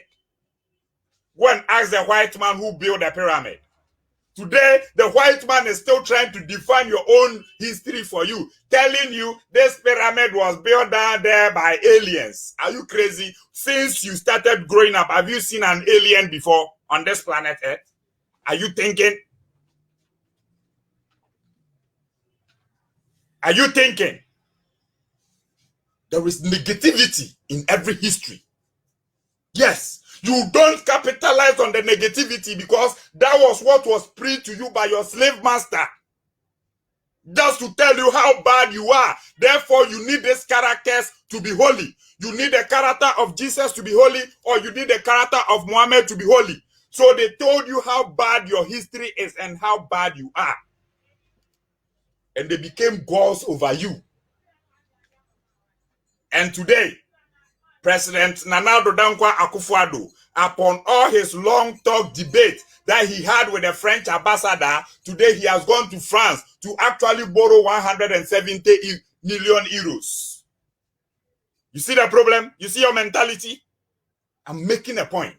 When asked the white man who built the pyramid. Today, the white man is still trying to define your own history for you, telling you this pyramid was built down there by aliens. Are you crazy? Since you started growing up, have you seen an alien before on this planet Earth? Are you thinking? Are you thinking? There is negativity in every history. Yes, you don't capitalize on the negativity because that was what was preached to you by your slave master. Just to tell you how bad you are. Therefore, you need these characters to be holy. You need the character of Jesus to be holy, or you need the character of Muhammad to be holy. So they told you how bad your history is and how bad you are. And they became gods over you. And today, President Nana Addo Dankwa Akufo-Addo, upon all his long talk debate that he had with the French ambassador, today he has gone to France to actually borrow 170 million euros. You see the problem? You see your mentality? I'm making a point.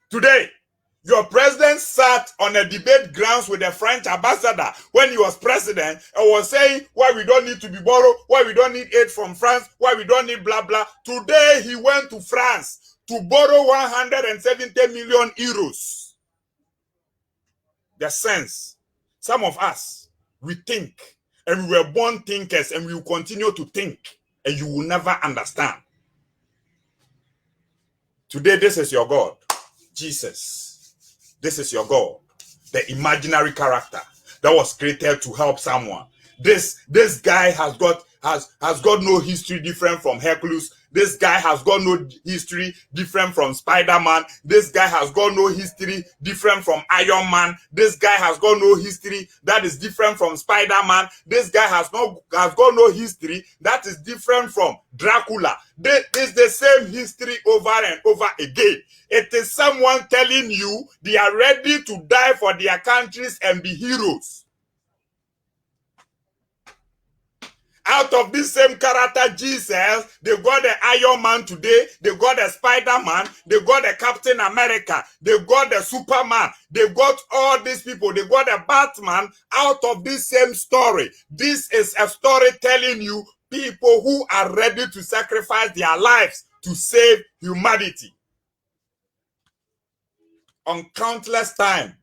Today, your president sat on a debate grounds with the French ambassador when he was president and was saying why we don't need to be borrowed, why we don't need aid from France, why we don't need blah, blah. Today, he went to France to borrow 170 million euros. The sense. Some of us, we think, and we were born thinkers, and we will continue to think, and you will never understand. Today, this is your God, Jesus. This is your God, the imaginary character that was created to help someone. This guy has got no history different from Hercules. This guy has got no history different from Spider-Man. This guy has got no history different from Iron Man. This guy has got no history that is different from Spider-Man. This guy has got no history that is different from Dracula. It's the same history over and over again. It is someone telling you they are ready to die for their countries and be heroes. Out of this same character, Jesus, they got the Iron Man today, they got the Spider-Man, they got the Captain America, they got the Superman, they got all these people, they got the Batman out of this same story. This is a story telling you people who are ready to sacrifice their lives to save humanity. On countless times,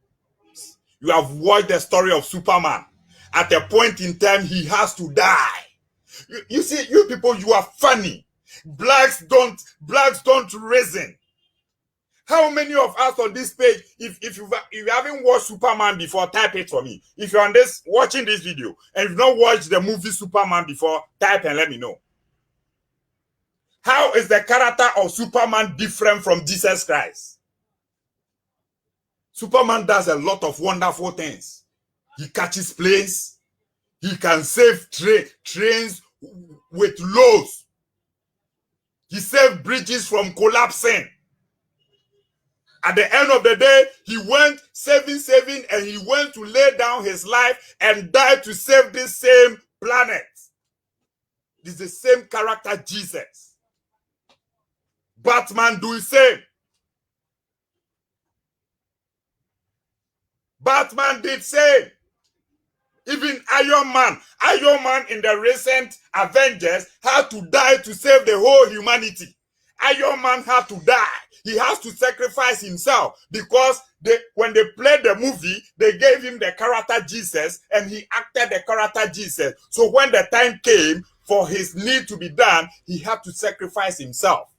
you have watched the story of Superman. At a point in time, he has to die. You see, you people, you are funny. Blacks don't reason. How many of us on this page, if you haven't watched Superman before, type it for me. If you're on this watching this video and you've not watched the movie Superman before, type and let me know. How is the character of Superman different from Jesus Christ? Superman does a lot of wonderful things. He catches planes. He can save trains with loads. He saved bridges from collapsing. At the end of the day, he went saving, and he went to lay down his life and died to save this same planet. This is the same character, Jesus. Batman do the same. Batman did same. Even Iron Man in the recent Avengers had to die to save the whole humanity. Iron Man had to die. He has to sacrifice himself because when they played the movie, they gave him the character Jesus and he acted the character Jesus. So when the time came for his need to be done, he had to sacrifice himself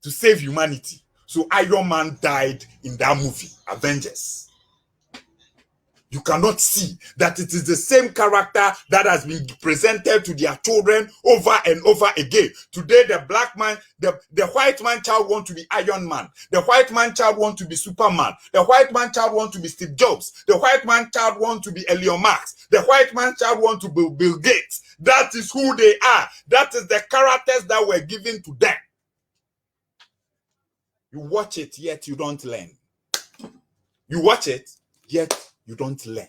to save humanity. So Iron Man died in that movie, Avengers. You cannot see that it is the same character that has been presented to their children over and over again. Today, the black man, the white man child want to be Iron Man. The white man child want to be Superman. The white man child want to be Steve Jobs. The white man child want to be Elon Musk. The white man child want to be Bill Gates. That is who they are. That is the characters that were given to them. You watch it, yet you don't learn. You watch it, yet you don't learn.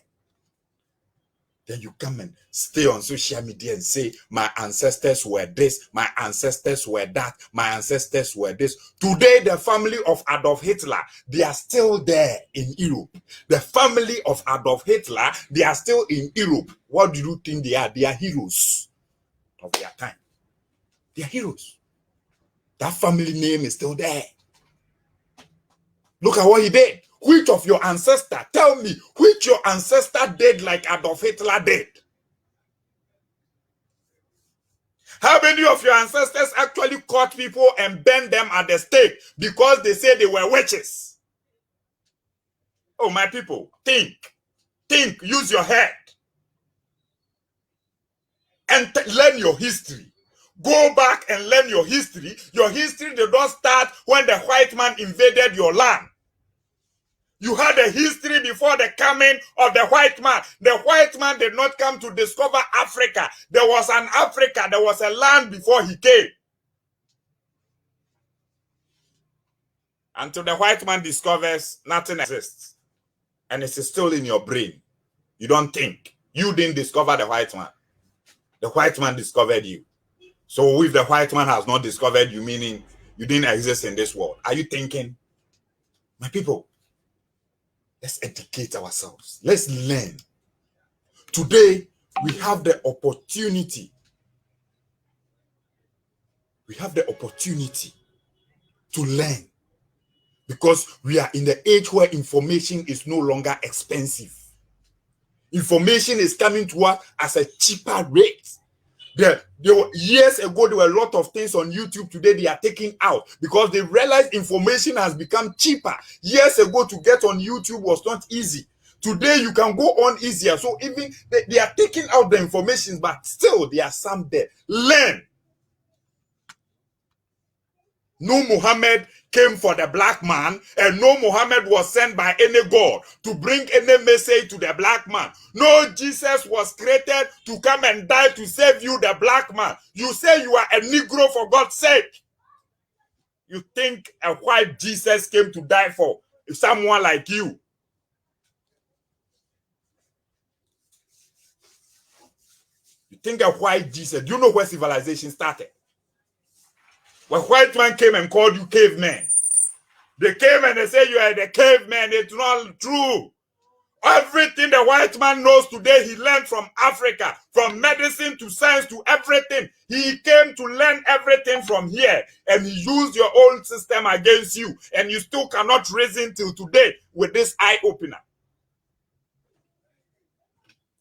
Then you come and stay on social media and say, my ancestors were this, my ancestors were that, my ancestors were this. Today, the family of Adolf Hitler, they are still there in Europe. The family of Adolf Hitler, they are still in Europe. What do you think they are? They are heroes of their time. They are heroes. That family name is still there. Look at what he did. Which of your ancestor, tell me, which your ancestor did like Adolf Hitler did? How many of your ancestors actually caught people and burned them at the stake because they said they were witches? Oh, my people, think, use your head. And learn your history. Go back and learn your history. Your history did not start when the white man invaded your land. You had a history before the coming of the white man. The white man did not come to discover Africa. There was an Africa, there was a land before he came. Until the white man discovers, nothing exists. And it is still in your brain. You don't think. You didn't discover the white man. The white man discovered you. So if the white man has not discovered you, meaning you didn't exist in this world, are you thinking? My people, let's educate ourselves. Let's learn. Today, we have the opportunity. We have the opportunity to learn. Because we are in the age where information is no longer expensive. Information is coming to us as a cheaper rate. Years ago, there were a lot of things on YouTube. Today, they are taking out because they realized information has become cheaper. Years ago, to get on YouTube was not easy. Today, you can go on easier. So even they are taking out the information, but still, there are some there. Learn. No Muhammad came for the black man, and no Muhammad was sent by any God to bring any message to the black man. No, Jesus was created to come and die to save you, the black man. You say you are a Negro for God's sake. You think a white Jesus came to die for someone like you. You think a white Jesus, do you know where civilization started? When white man came and called you cavemen, they came and they said you are the caveman. It's not true. Everything the white man knows today, he learned from Africa, from medicine to science to everything. He came to learn everything from here, and he used your own system against you, and you still cannot reason till today with this eye-opener.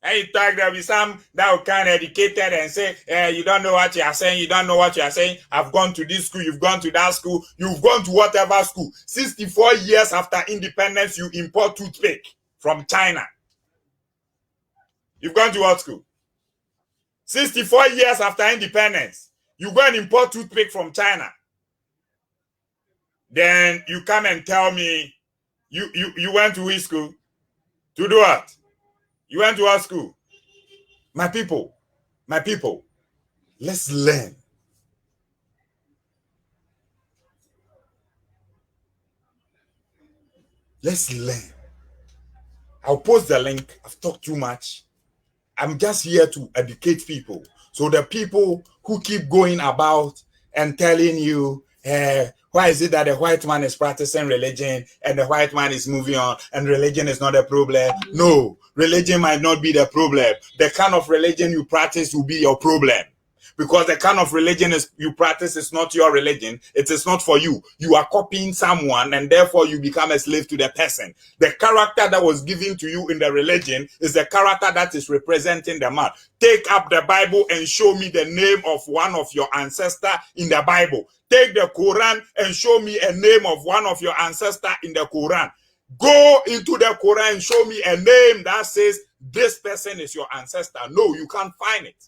And you talk, there'll be some that will kind of educated and say, you don't know what you are saying, you don't know what you are saying. I've gone to this school, you've gone to that school, you've gone to whatever school. 64 years after independence, you import toothpick from China. You've gone to what school? 64 years after independence, you go and import toothpick from China. Then you come and tell me, you went to which school? To do what? You went to our school. My people, let's learn. Let's learn. I'll post the link. I've talked too much. I'm just here to educate people. So the people who keep going about and telling you, why is it that the white man is practicing religion and the white man is moving on and religion is not a problem? No, religion might not be the problem. The kind of religion you practice will be your problem. Because the kind of religion you practice is not your religion. It is not for you. You are copying someone and therefore you become a slave to the person. The character that was given to you in the religion is the character that is representing the man. Take up the Bible and show me the name of one of your ancestors in the Bible. Take the Quran and show me a name of one of your ancestors in the Quran. Go into the Quran and show me a name that says this person is your ancestor. No, you can't find it.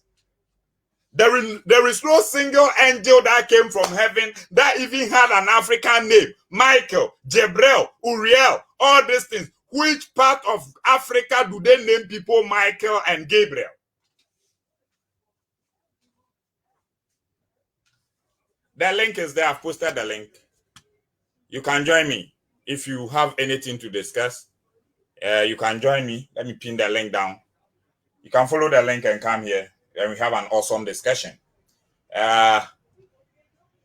There is no single angel that came from heaven that even had an African name. Michael, Gabriel, Uriel, all these things. Which part of Africa do they name people Michael and Gabriel? The link is there. I've posted the link. You can join me. If you have anything to discuss, you can join me. Let me pin the link down. You can follow the link and come here, and we have an awesome discussion.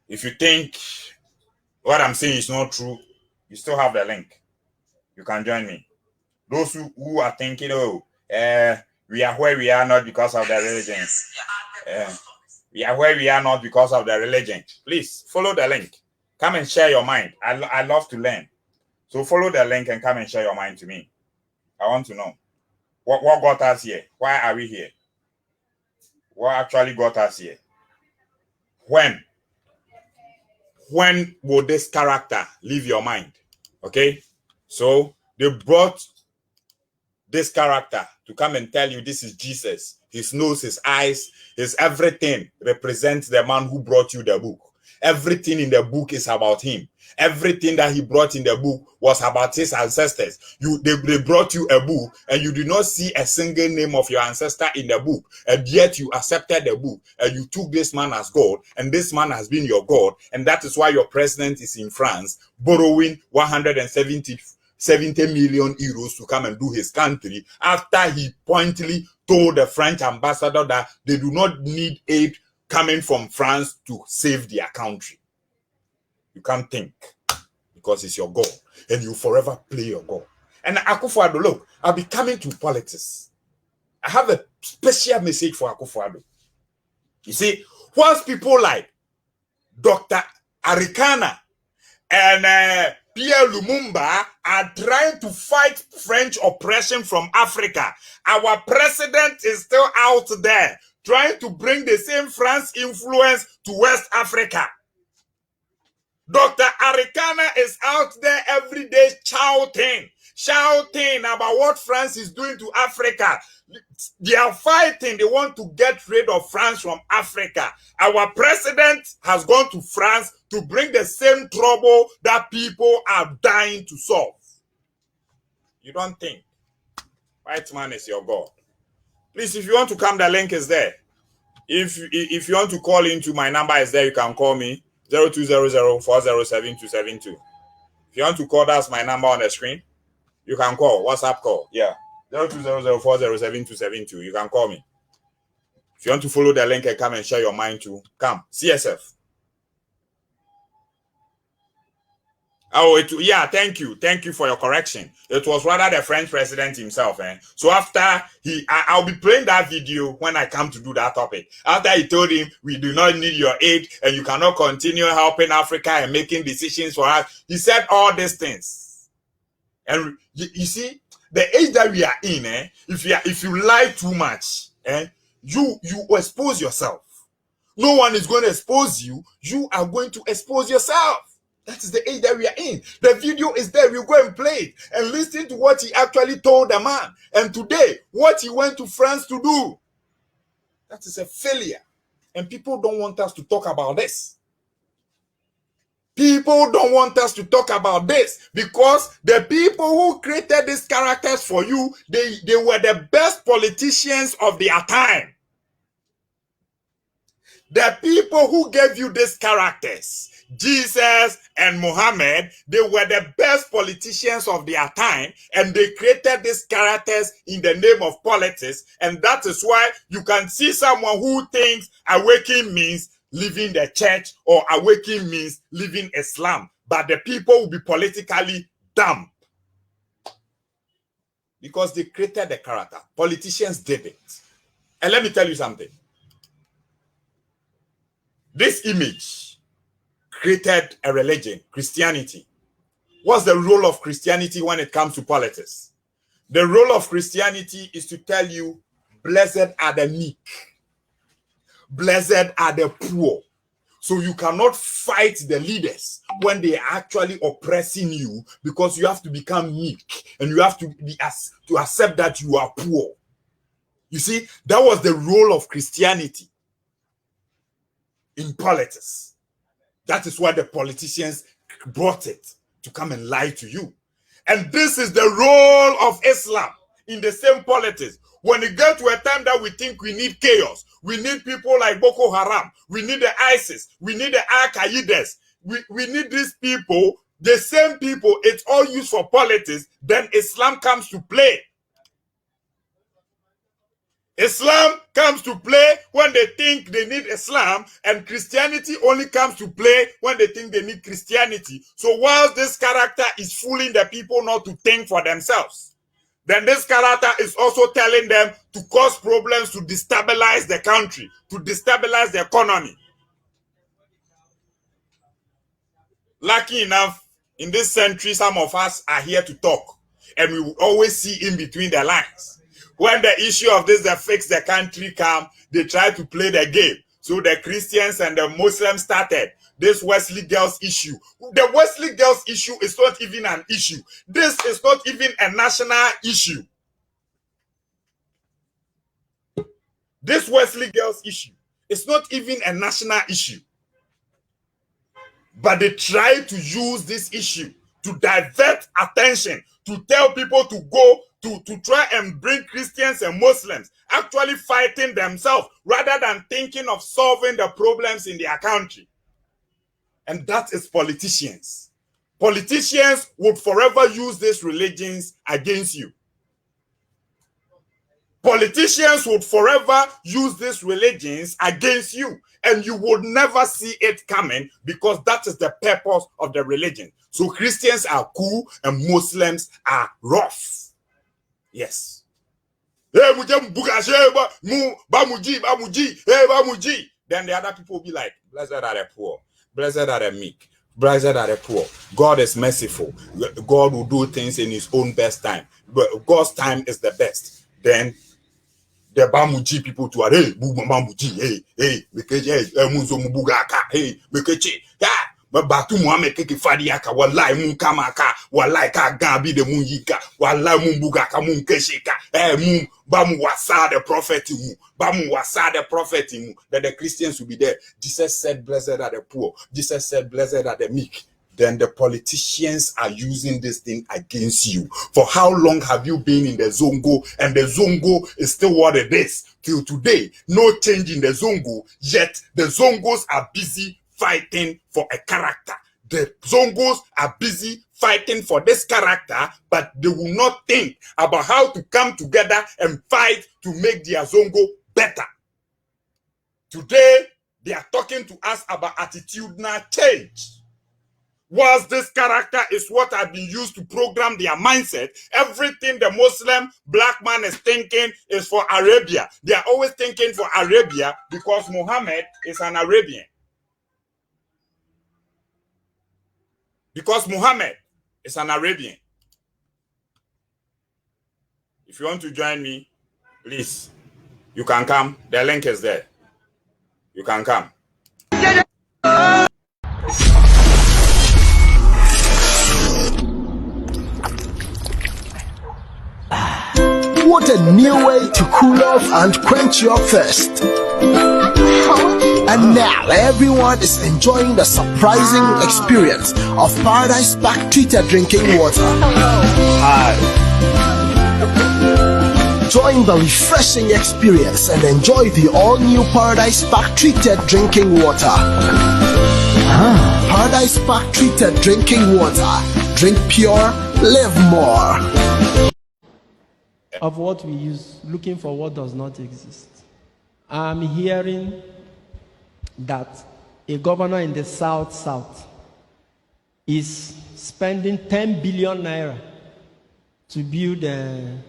If you think what I'm saying is not true, you still have the link. You can join me. Those who are thinking, oh, we are where we are not because of the religion. We are where we are not because of the religion. Please follow the link. Come and share your mind. I love to learn. So follow the link and come and share your mind to me. I want to know what got us here. Why are we here? What actually got us here? When will this character leave your mind? Okay? So they brought this character to come and tell you this is Jesus. His nose, his eyes, his everything represents the man who brought you the book. Everything in the book is about him. Everything that he brought in the book was about his ancestors. They brought you a book and you did not see a single name of your ancestor in the book. And yet you accepted the book and you took this man as God, and this man has been your God. And that is why your president is in France borrowing 170 million euros to come and do his country, after he pointedly told the French ambassador that they do not need aid coming from France to save their country. You can't think, because it's your God, and you forever play your God. And Akufo-Addo, look, I'll be coming to politics. I have a special message for Akufo-Addo. You see, once people like Dr. Arikana and Pierre Lumumba are trying to fight French oppression from Africa, our president is still out there trying to bring the same France influence to West Africa. Dr. Arikana is out there every day shouting about what France is doing to Africa. They are fighting. They want to get rid of France from Africa. Our president has gone to France to bring the same trouble that people are dying to solve. You don't think white man is your God? Please, if you want to come, the link is there. If you want to call into my number is there, you can call me 0200-407-272. If you want to call, that's my number on the screen. You can call, WhatsApp call. Yeah. 0200-407-272. You can call me. If you want to follow the link and come and share your mind too, come. CSF. Oh, yeah, thank you. Thank you for your correction. It was rather the French president himself. So after I'll be playing that video when I come to do that topic. After he told him, we do not need your aid and you cannot continue helping Africa and making decisions for us. He said all these things. And you see, the age that we are in, if you lie too much, you expose yourself. No one is going to expose you. You are going to expose yourself. That is the age that we are in. The video is there. We'll go and play it and listen to what he actually told the man. And today, what he went to France to do. That is a failure. And people don't want us to talk about this. People don't want us to talk about this because the people who created these characters for you, they were the best politicians of their time. The people who gave you these characters, Jesus and Muhammad, they were the best politicians of their time, and they created these characters in the name of politics. And that is why you can see someone who thinks awakening means leaving the church or awakening means leaving Islam. But the people will be politically dumb because they created the character. Politicians did it. And let me tell you something. This image created a religion, Christianity. What's the role of Christianity when it comes to politics? The role of Christianity is to tell you, blessed are the meek, blessed are the poor, So you cannot fight the leaders when they are actually oppressing you, because you have to become meek and you have to to accept that you are poor. You see, that was the role of Christianity in politics. That is why the politicians brought it, to come and lie to you. And this is the role of Islam in the same politics. When it gets to a time that we think we need chaos, we need people like Boko Haram, we need the ISIS, we need the Al-Qaedas, we need these people, the same people, it's all used for politics, then Islam comes to play. Islam comes to play when they think they need Islam, and Christianity only comes to play when they think they need Christianity. So whilst this character is fooling the people not to think for themselves, then this character is also telling them to cause problems, to destabilize the country, to destabilize the economy. Lucky enough, in this century, some of us are here to talk, and we will always see in between the lines. When the issue of this, they fix the country come, they try to play the game. So the Christians and the Muslims started this Wesley Girls issue. The Wesley Girls issue is not even an issue. This is not even a national issue. This Wesley Girls issue is not even a national issue. But they try to use this issue to divert attention, to tell people to go to try and bring Christians and Muslims actually fighting themselves rather than thinking of solving the problems in their country. And that is politicians. Politicians would forever use these religions against you. Politicians would forever use these religions against you, and you would never see it coming, because that is the purpose of the religion. So Christians are cool and Muslims are rough. Yes. Then the other people will be like, blessed are the poor, blessed are the meek, blessed are the poor. God is merciful. God will do things in his own best time. But God's time is the best. Then the Bamuji people to are, hey, Bamuji, hey, Muzo Mubugaka, hey, Mekechi, yeah. Batu Muhammad keke fadiaka wallahi mun kamaka wallahi ka gabi de mun yika wallahi mun buga ka mun keshika mun bamu wasa the prophet mu bamu wasa the prophet mu. That the Christians will be there. Jesus said blessed are the poor, Jesus said blessed are the meek. Then the politicians are using this thing against you. For how long have you been in the Zongo, and the Zongo is still what it is till today? No change in the Zongo, yet the Zongos are busy fighting for a character. The Zongos are busy fighting for this character, but they will not think about how to come together and fight to make their Zongo better. Today, they are talking to us about attitudinal change. Whilst this character is what has been used to program their mindset, everything the Muslim black man is thinking is for Arabia. They are always thinking for Arabia because Muhammad is an Arabian. Because Muhammad is an Arabian. If you want to join me, please, you can come. The link is there. You can come. What a new way to cool off and quench your thirst. And now everyone is enjoying the surprising experience of Paradise Park treated drinking water. Join the refreshing experience and enjoy the all-new Paradise Park treated drinking water. Paradise Park treated drinking water. Drink pure, live more. Of what we use, looking for what does not exist. I'm hearing that a governor in the South is spending 10 billion naira to build an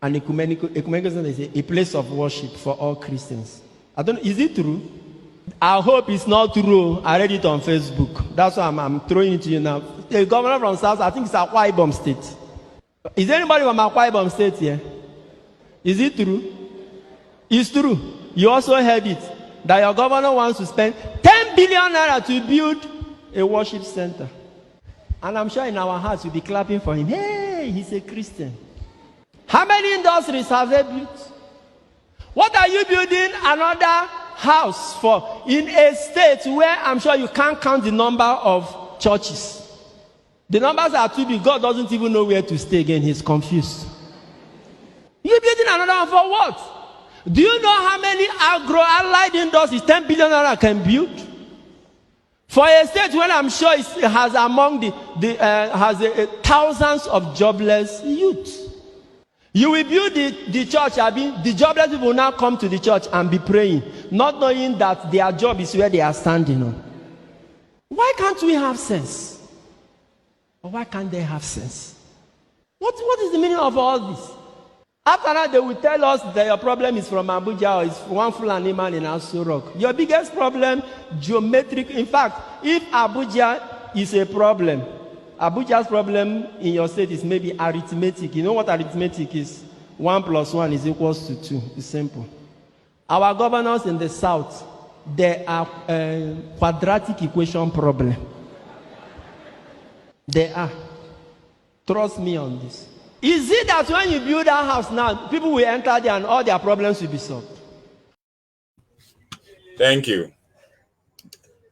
ecumenical a place of worship for all Christians. I don't know, is it true? I hope it's not true. I read it on Facebook. That's why I'm throwing it to you now. A governor from South, I think it's Akwa Ibom State. Is there anybody from Akwa Ibom State here? Is it true? It's true. You also heard it. That your governor wants to spend 10 10 billion naira to build a worship center. And I'm sure in our hearts we'll be clapping for him. Hey, he's a Christian. How many industries have they built? What are you building another house for in a state where I'm sure you can't count the number of churches? The numbers are too big. God doesn't even know where to stay again. He's confused. You're building another one for what? Do you know how many agro-allied industries 10 billion naira can build? For a state where I'm sure it has among thousands of jobless youth. You will build the church, the jobless people will now come to the church and be praying, not knowing that their job is where they are standing on. Why can't we have sense? Or why can't they have sense? What is the meaning of all this? After that, they will tell us that your problem is from Abuja or it's one Fulani man in Aso Rock. Your biggest problem, geometric. In fact, if Abuja is a problem, Abuja's problem in your state is maybe arithmetic. You know what arithmetic is? 1 + 1 is equals to 2. It's simple. Our governors in the south, they are quadratic equation problem. They are. Trust me on this. Is it that when you build that house now, people will enter there and all their problems will be solved? Thank you.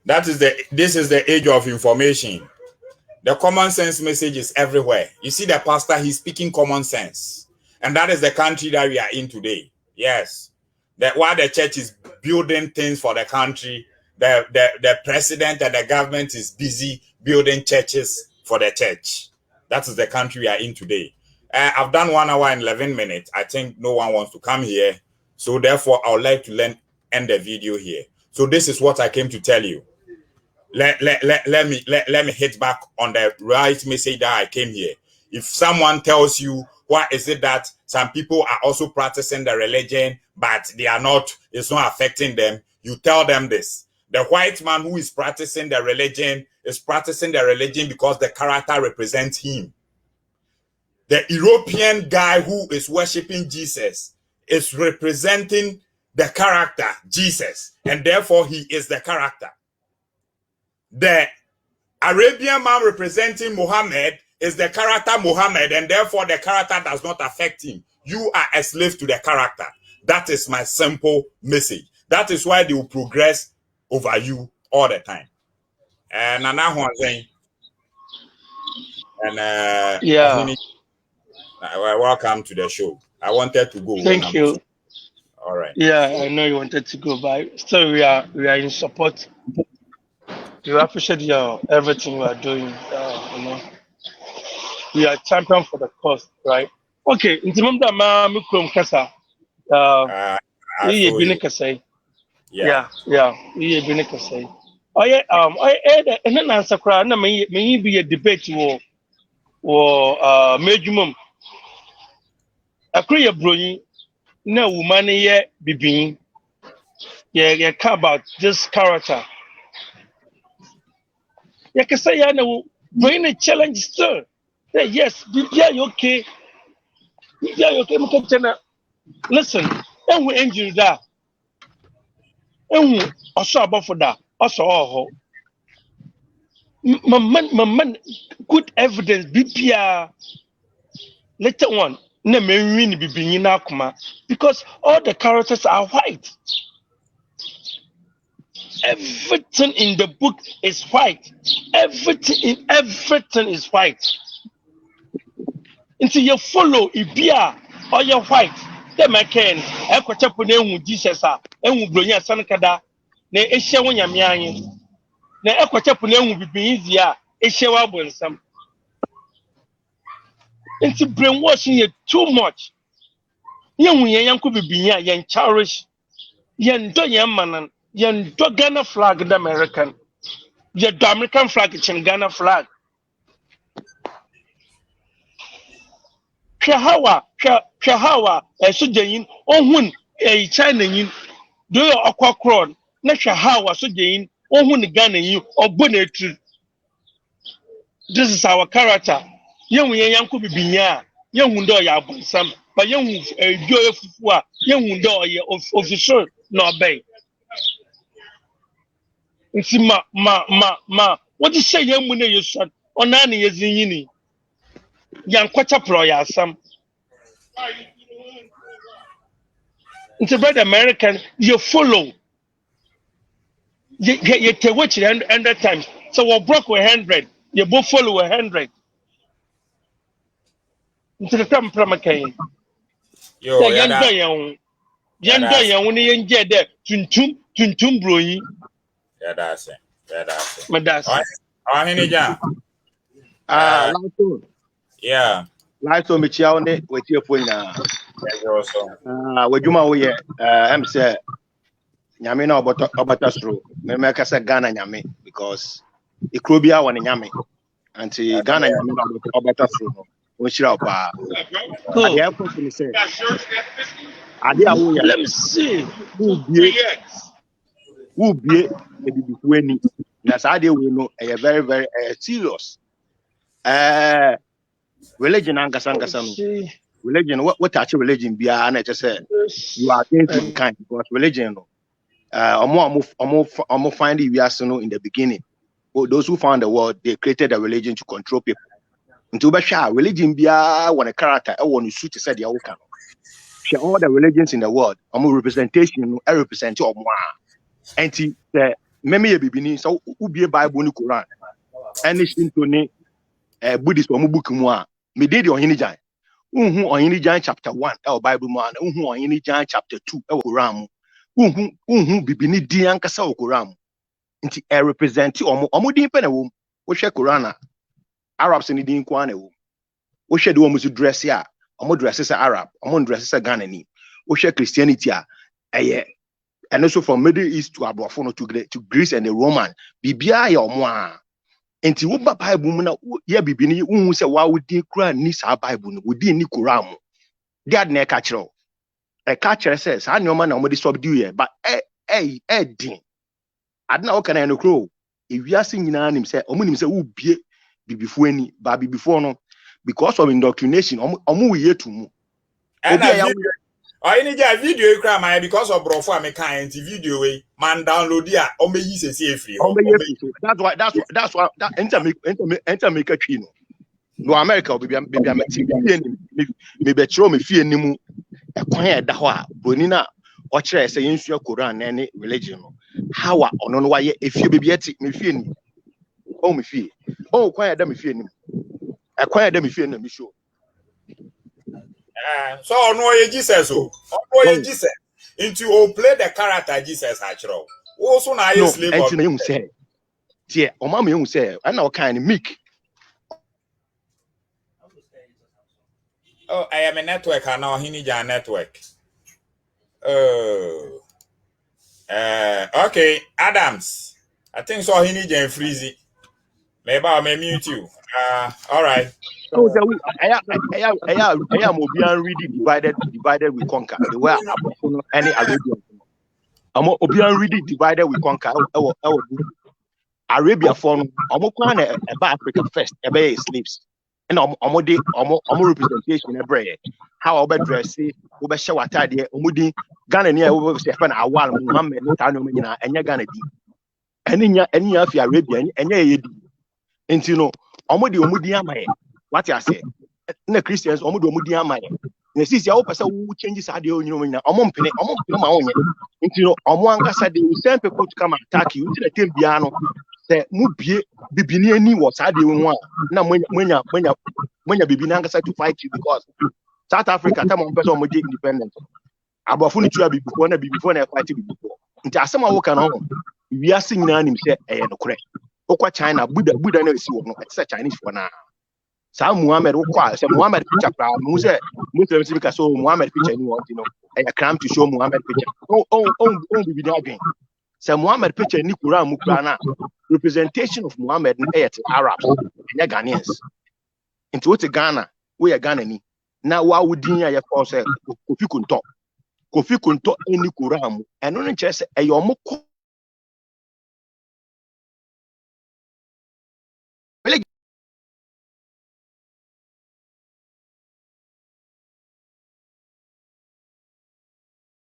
This is the age of information. The common sense message is everywhere. You see the pastor, he's speaking common sense. And that is the country that we are in today. Yes. That while the church is building things for the country, the president and the government is busy building churches for the church. That is the country we are in today. I've done 1 hour and 11 minutes. I think no one wants to come here. So therefore, I would like to end the video here. So this is what I came to tell you. Let me hit back on the right message that I came here. If someone tells you, why is it that some people are also practicing the religion, but they are not, it's not affecting them, you tell them this. The white man who is practicing the religion is practicing the religion because the character represents him. The European guy who is worshiping Jesus is representing the character, Jesus, and therefore he is the character. The Arabian man representing Muhammad is the character Muhammad, and therefore the character does not affect him. You are a slave to the character. That is my simple message. That is why they will progress over you all the time. And yeah. Welcome to the show. I wanted to go. Thank you. All right. Yeah, I know you wanted to go, but still we are in support. We appreciate everything you are doing. We are champion for the cause, right? Okay. In terms of my kasa, yeah. Oh yeah. And then answer crowd. Na may be a debate or majumum. Akroya broni na woman ye bibin. Yeah, care about this character. Yeah, can say yeah, no, bring a challenge still. Yes, yeah, okay. Yeah, okay, listen, and we engine that. And we also about for that. Also, my man, good evidence, BPR. Later on, na me win be because all the characters are white. Everything in the book is white. Everything is white. Until you follow Ibia or you're white, then I can. I could tap on Jesus and Bronya Sankada. Ne Eshawan Yamian. Ne Equatapun will be easier. Eshawa some. Into brainwashing you too much. Young could be young cherish. Young man. Yen do Ghana flag the American. The American flag is Ghana flag. Shahawa, Sujain, Ohun, a China in, do your aqua crown, Nashahawa, Sujain, Ohun Ghana you, or bonnet. This is our character. Young could be Binya, young window ya some, but young young window officer, no bay. Nti ma. What you say yam when you son? Onani yezini. Yan kwacha pro ya sam. Nti brother American, you follow. You take watch 100 times. So we broke 100. You both follow 100. Nti the time pramakai. Yo, The yeah, yan do that, yan. yeah, Yan do that's, yan when yan get there. Tuntum broyi. yeah, that's it. Yeah, that's it. Madas. Oh, Hinija. Life Yeah. so Michia on it with your phone. Thank you also. With Juma, we am say, Yamina about us through. Make us a Ghana Yami because it could be our Yami. And to Ghana Yamina about us through. We should have at the airport to say, Let me see. Who be maybe when that's how they will know a very, very serious. Religion and religion, what touch religion be? And I just said, you are against mankind because religion, almost find the in the beginning. Those who found the world, they created a religion to control people. Into Basha, religion be one a character, I want to suit to say the outcome. Share all the religions in the world, representation, I represent you. And the Meme Bibini, so who be a Bible, Quran, anything to ne Buddhist or Mubukumwa, me did on Hinijan. On Hinijan chapter 1, our Bible man, on Hinijan chapter 2, our Quran, Bibini Diankasa Quran. Nti represent omudin pe na wo wo hwe Quran Arabs ni din kwa na wo wo hwe de wo musu dress a omo dress se Arab omo dress se Ghana ni wo hwe Christianity a and also from Middle East to Abrafo to Greece and the Roman bibia ya omo a nti wo ba Bible mu na ye bibini hu se wa wo din kura ni sa Bible no wo din ni Quran mu dad na e ka kire se sa nyoma na omo de subdue ye but din adna o kana no kro ewiase nyina nim se omo nim se wo bie bibifo ani ba bibifo no because of indoctrination omo we yetu mu obi ya Hinija video e kra my because of brofo am kan anti video we man download ya o me yi sese free that's why that enter make a twi no America obi am meti me be chiro me fie nimu e kwan e da ho a boni na o kire se yensua Quran na ne religion no how ono no waye efie bebi ati me fie ni o me fie o kwan ya da me fie ni e kwan ya da me fie na me show so ono ye Jesus o ono ye Jesus into o play the character Jesus achiro wo so na ye slave of no say tie o ma me hu say na o kan ni meek oh I am a network and now Hinija network okay, Adams. I think so. Hinija and Freezy. Maybe I may mute you. All right. So I am Obian reading divided we conquer. The way any Arabian. Obian reading divided we conquer. Arabia for about Africa first. Ebe slaves. And omo representation every how obe dress obe show atade omudi Ghana ni obe se fa na awal Muhammad no ta no nyina enya Ghana di enya fi Arabia enya yedi enti no omudi amaye what you say na Christians omudi amaye na sisi awo pesa wo change sa de onyino nyina omo mpene ma onye enti no omo ankasa de we send people to come attack you enti na tem bia no se mu bie bibini ani wo sa de wo a na mwenya bibini ankasa to fight you because South Africa time on person omoje independent abafo ni tua bibifo na fight bibifo nti asema wo kana ho wiase nyina nim se eye no kore okwa China buda na esi wo no it's a Chinese for na sa Muhammad wo kwa se Muhammad picture pra mu se Muslim si ka so Muhammad picture ni won no e crime to show Muhammad picture bibini again se Muhammad picture ni Quran mu kura na representation of Muhammad na Arabs and Ghanaians into what Ghana we are Ghana ni na wa wudin ya for say Kofi Kunto any Quran and no nche say e yo mo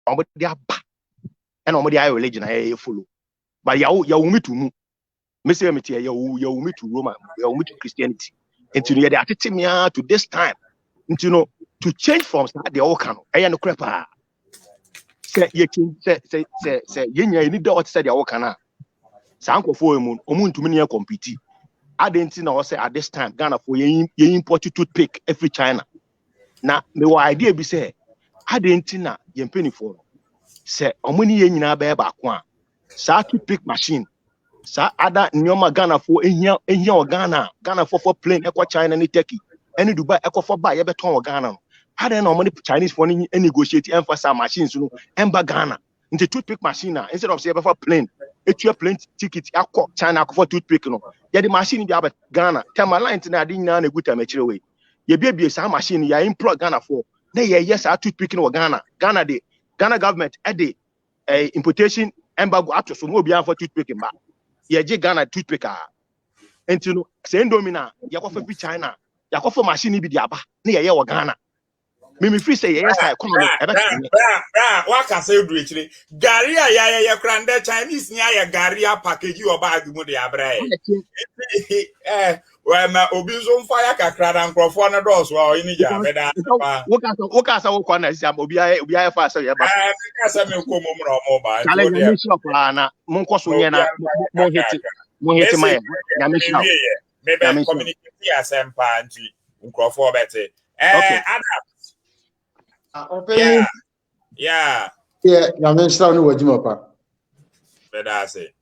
omo dia ba and omo dia religion I follow but you me to mu. Me say me you me to Roman, you me to Christianity. And you know they attach me to this time. And you know to change from the old canon. I no crepa. Say ye nya ni do what say the old canon. Sanko for omun to me compete. I didn't know say at this time Ghana for ye import toothpick every China. Now the idea be say I didn't know ye penny for. Say omuni ye nyina be ba ko a. Sa toothpick machine. Sa ada nyoma Ghana for ehia Ghana for plane ekwa China ni Turkey any Dubai ekwa for buy ye beton Ghana. How then no money Chinese for any negotiate emphasize machines no emba Ghana into toothpick machine instead of say for plane etua plane ticket akọ China akọ for toothpick no ye the machine bi aba Ghana tema line na ade nyina na guta machire we ye bia sa machine ya employ Ghana for na ye yes a toothpick no Ghana the Ghana government at the importation embargo ato so no bia for toothpick mba ye je Ghana toothpick and you know say ndomina ya kwa for China ya kwa for machine bi di aba na ye wo Ghana me free say yes I come what can say do actually Gary ya grande Chinese nya ya Gary package you bag mu de abrai well ma obi zo fire kakra dan crofo na dos wa ini ja beda wo ka sa wo kwa na sia obi aye fa say ya ba ka sa me ko mo mro mo ba chale na mission pa na mon ko so nye na mo hiti mai na mission me be communicate asempa anti crofo bete Adam yeah. Na mention no wajima pa. Better say.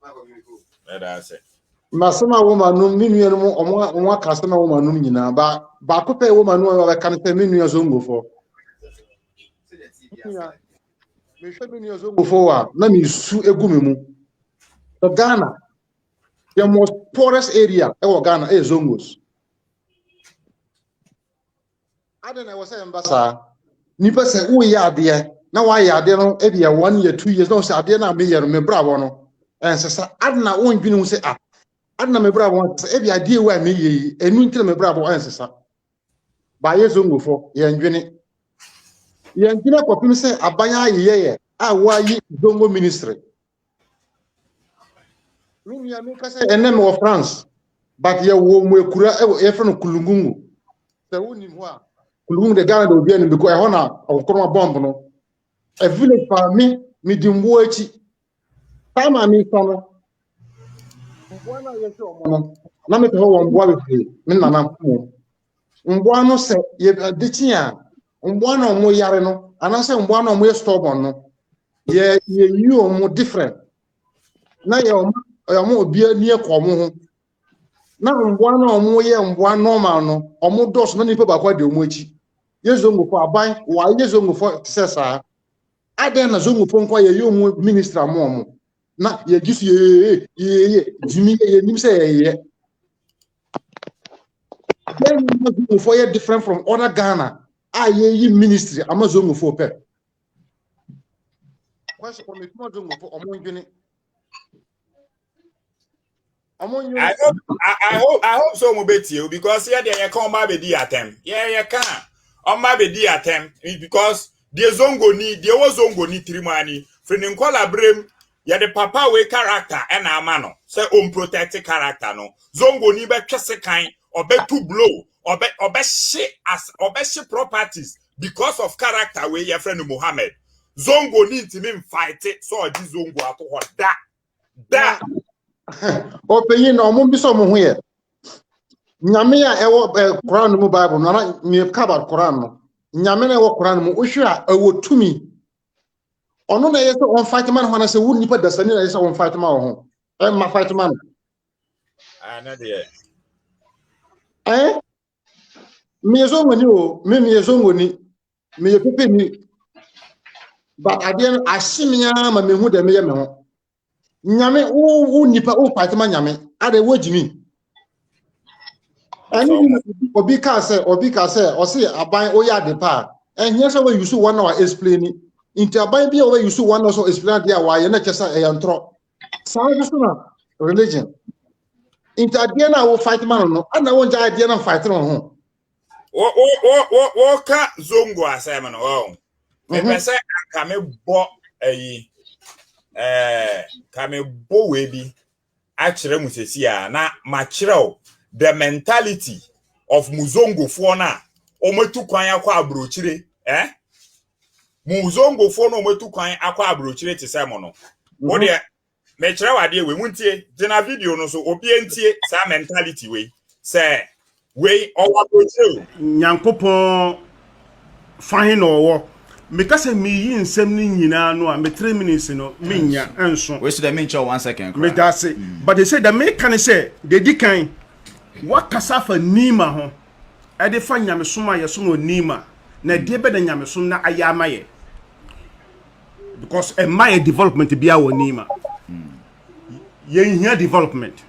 Masama woman no minu no omo akasama woman no nyina ba ko pe woman no wa kan se minu zongo fo. Me hwe minu zongo fo wa na mi su egu me mu. So Ghana the most poorest area e Ghana e zongos. Adena was say mbasa nipa se wo ya ade na wa ya ade no e bia 1 year 2 years no se ade na me year me bravo no ensesa adena won dwinu se adena me bravo se e bia ade wa me yi enu ntire me bravo ensesa ba ye zongofo ye ndwene kopim se abanya ye a wa yi zongo ministry mi ya me kase enem of France but ye wo mu ekura e fe no kulungungu se woni ho a kulungu de Ghana do bien because e hona okoro bomb no a village for me dimbo echi time me sono mbwana yeso omo na me to wo mbwa be me nana mpo mbwa no se ye dichi a mbwa no mo yare no anase mbwa no mo ye stubborn no ye you omo different na ye omo obi ani ekomo ho na mbwa no mo ye mbwa normal no omo dos no nipa bakwa de omo echi yezongo for aban wa yezongo for sesa aden na zongo for nkwa ye yomu minister amomo na ye gisu ye jimi ye nim say ye then zongo for ye different from other Ghana ye ministry amazongo for pe kwase ko me tuma zongo for omonjene I hope so mo beti you because here they come back be di atem yeah can on my be attempt because the zongo ni the zongo ni trimani friend nkola brem ya the papa we character and amano say protect character no zongo ni be twese kan obe to blow obe she properties because of character we your friend Muhammad zongo ni intimi fight it so di zongo ato ho da openyin no mo bi so mo ho ye nyame a ewo Quran mu Bible no na me cover Quran no nyame na ewo Quran mu ohwira ewo tumi ono na yeso on fight man ho na se wu nipa dasani na yeso on fight man ho ma fight man na de me yeso ngoni o me yeso ngoni me yepepe ni ba ade ashimia ma me hu de me ye me ho nyame wu nipa o fight man nyame ade wo jimi ani obi ka say o say aban o ya de pa here so we use 1 hour explaining into aban bi o we use 1 hour so explain there why na chesa e yantro so na religion into ade na wo fight man no ana wo ja ade na fight no ho wo ka zongo asem no o me say aka me bo ayi kame bo we bi akire musesia na machireo the mentality of muzongo fo na ometu kwan akwa abrochire muzongo fo na ometu kwan akwa abrochire te say mo no wo de me chire wade we muntie dina video no so obi entie sa mentality we say we owa abrochire nyankopon fahin no wo meka say me yi nsem ni nyina no a me 3 minutes no menya enso we should mention 1 second me da say but they say the me can say they di kan what kasafa nima ho e dey fa nyamesom ayesom nima na dey be da nyamesom na ayama ye because my development bia wo nima yen here development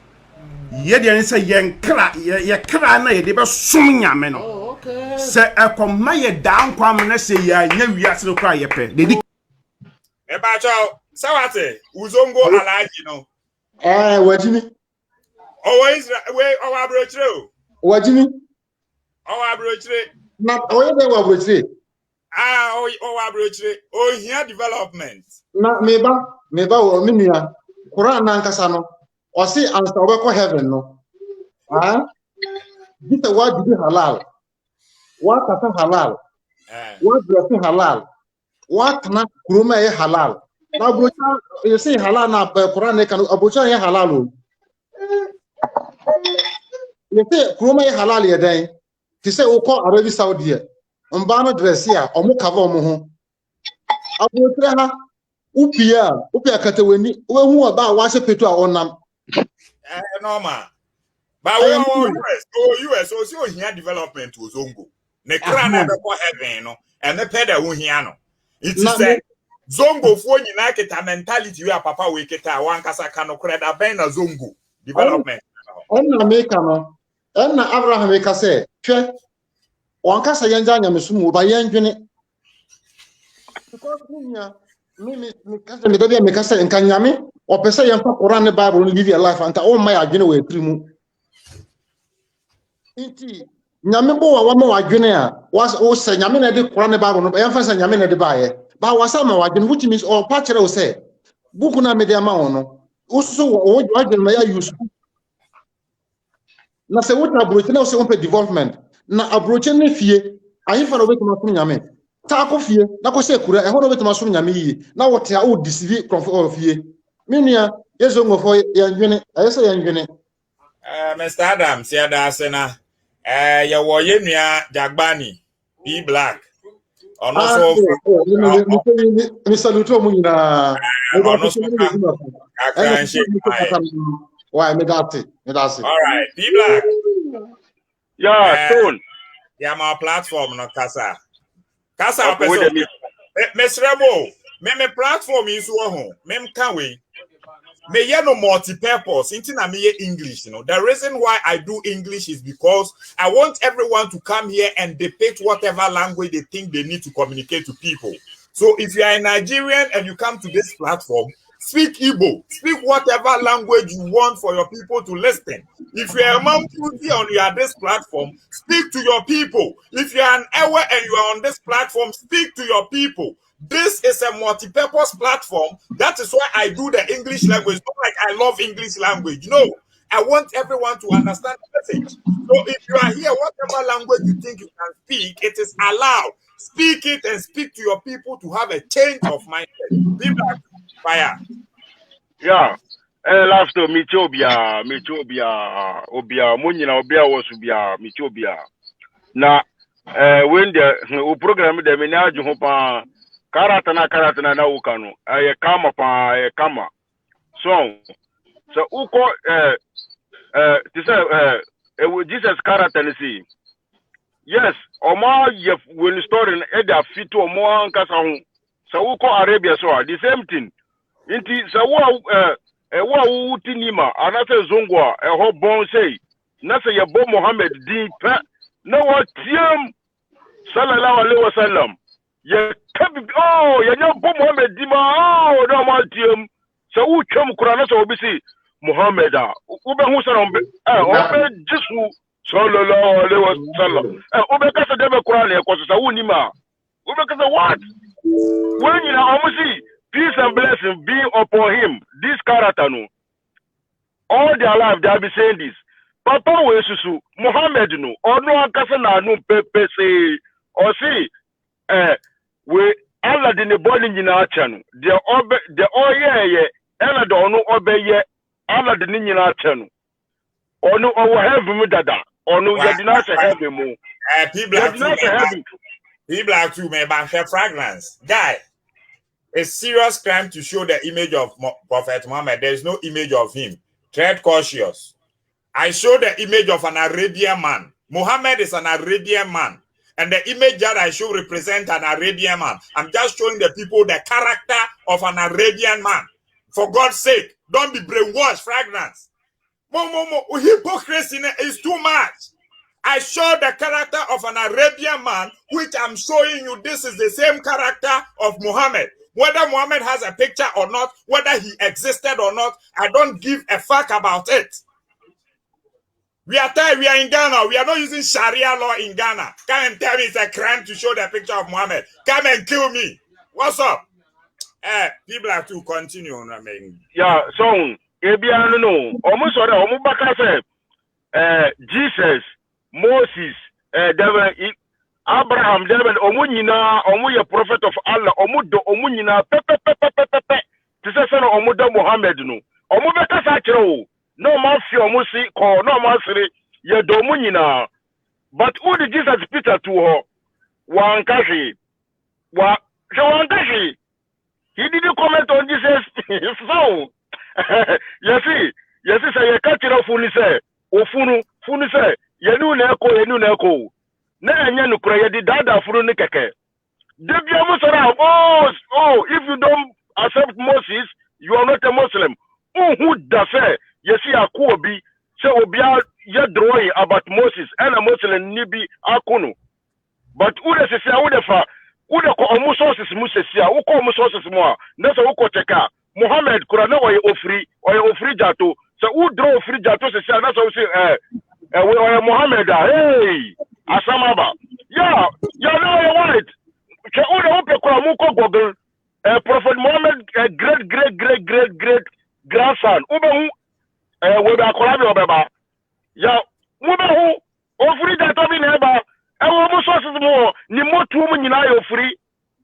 ye dey say yen kra ye kra na ye dey be som nyame no say akoma ye dan kwam na say ya nya wiase no kra ye pe dey di e ba cho sawate uzongo alaji no wajini we owa abrochire wajini owa abrochire na oye de wa brochire owa abrochire o here development na meba o minia Quran na nkasa no o si ansa obekọ heaven no gita wa didi halal wa kata halal wa dress halal wa tana kuruma ye halal na brocha you say halal na Quran ne kan brocha ye halal o you say kuruma ye halal ye den ti say ukọ Arabi Saudi mba no dress ya omo cover omo ho abrocha ha upia kateweni we hu oba wa se petu a onam normal but we US so here development Uzongo ne kra na be ko heaven no and me peda hu hia no it is zongo fo nyina kita mentality we papa we kita wan kasa ka no kra da ben na zongo development on America no na Abraham ka say hwe wan kasa yanja nyamesumu ba yendwene because me kasa nka nyame opese yemfa Quran ne Bible live your life anta o ma adwene we trimu inti nyame bo wa ma wadwene a o se nyame na de Quran ne Bible no yemfa se nyame na de baaye ba wasa ma wadwene which means o pa kire o se buku na me de ma ono ususu o wadwene ma ya use na se wuta abroche na o se on pe development na abroche ne fie ayi fa no betuma so nyame ta ko fie na ko se kura e ho no betuma so nyame yi na wote a o deceive of fie minia yeso ngofo yanwene ayese yanwene Mr. Adams ya da asena ya wo yenua Jagbani P Black ono so mi saluto mu nyina ono so why me dati all right P Black yeah soon ya my platform no kasa person mesrebo me platform is wo ho mem kan we me ye no multi-purpose into na me English, you know. The reason why I do English is because I want everyone to come here and depict whatever language they think they need to communicate to people. So if you are a Nigerian and you come to this platform, speak Igbo, speak whatever language you want for your people to listen. If you are a Mamputi and you are this platform, speak to your people. If you are an Ewe and you are on this platform, speak to your people. This is a multi-purpose platform. That is why I do the English language. Not like I love English language. No, I want everyone to understand the message. So if you are here, whatever language you think you can speak, it is allowed. Speak it and speak to your people to have a change of mindset. People are fire. Yeah. Last to Michobia, Obia, Munina, Obia was Ubia, Michobia. Now, when the program the menage hopa karatana na ukano kama pa kama so uko Jesus karatana see yes oma ye when story e da fit omo ankasa ho so uko Arabia so the same thing inti so wo utinima anase zongwa ho bon say na say ye bo Muhammad din pa na wo tiem sallallahu alaihi wasallam ye tabi ye nya bo Muhammad dima no ma tiem so u twam kura na so obi si Muhammad u be hu sanom o be jisu sallallahu alaihi wasallam u be kasa de be kura na e ko so u ni ma u be kasa what when you na omusi peace and blessing be upon him. This character, no. All their life they have been saying this. Papa we susu Muhammad no. Or no ankasa na no pepe say. Or see, we Allah the body nyina acha no. The oye ela do no obeye Allah the nyina acha no. Onu owo heaven mu dada. Onu yedina se heaven mu. People are too me but fragrance. Guy, a serious crime to show the image of Prophet Muhammad. There is no image of him. Tread cautious. I show the image of an Arabian man. Muhammad is an Arabian man. And the image that I show represent an Arabian man. I'm just showing the people the character of an Arabian man. For God's sake, don't be brainwashed, fragrance. Hypocrisy is too much. I show the character of an Arabian man, which I'm showing you this is the same character of Muhammad. Whether Muhammad has a picture or not, whether he existed or not, I don't give a fuck about it. We are in Ghana. We are not using Sharia law in Ghana. Come and tell me it's a crime to show the picture of Muhammad. Come and kill me. What's up? People have to continue. Yeah, so no. Almost Jesus, Moses, Abraham, Omunina, Omuya prophet of Allah, Omudo, Omunina, Pepe, Tisasana, Omuda Muhammad, no. Omubeka Sachero, no Mafia, Musi, or no Masri, Yadomunina. But who did Jesus Peter to her? Wankashi. Wankashi. He didn't comment on Jesus. So, you see, say, you catch it off, Funise, Ofunu, Funise, Yenu Neko. Na enye nukura yedi dada furu ni keke. Debi amusara, if you don't accept Moses, you are not a Muslim. Who does say, yesi akuobi, se obia ye drawing about Moses, and a Muslim nibi akunu. But ude sisi ude fa, ude ko omusosis musesia, uko omusosis moa, nesa uko cheka. Muhammad kurana oye ofri jato. So who draw ofri jato sesia, nasa usi, oye Muhammad, hey! Asamaba. Yeah, you're right. Google, Prophet Muhammad, great grandson. Ubehu, weba kolabi obeba. Yeah, ubehu, ofri data bi neba. Omo sources mo, ni mo tumu nyina yo free.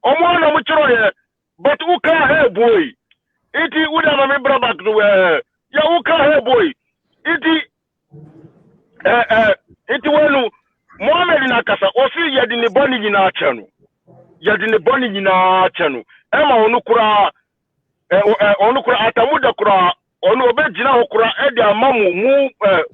Omo na mo chiro ye, but uka hey boy. Iti uda na me bra back to ya uka hey boy. Iti wenu Muhammad nakasa osi yadini boni nyina chanu. Yadini boni nyina chanu. Ema onukura atamuda kura onu obejina okura edi amamu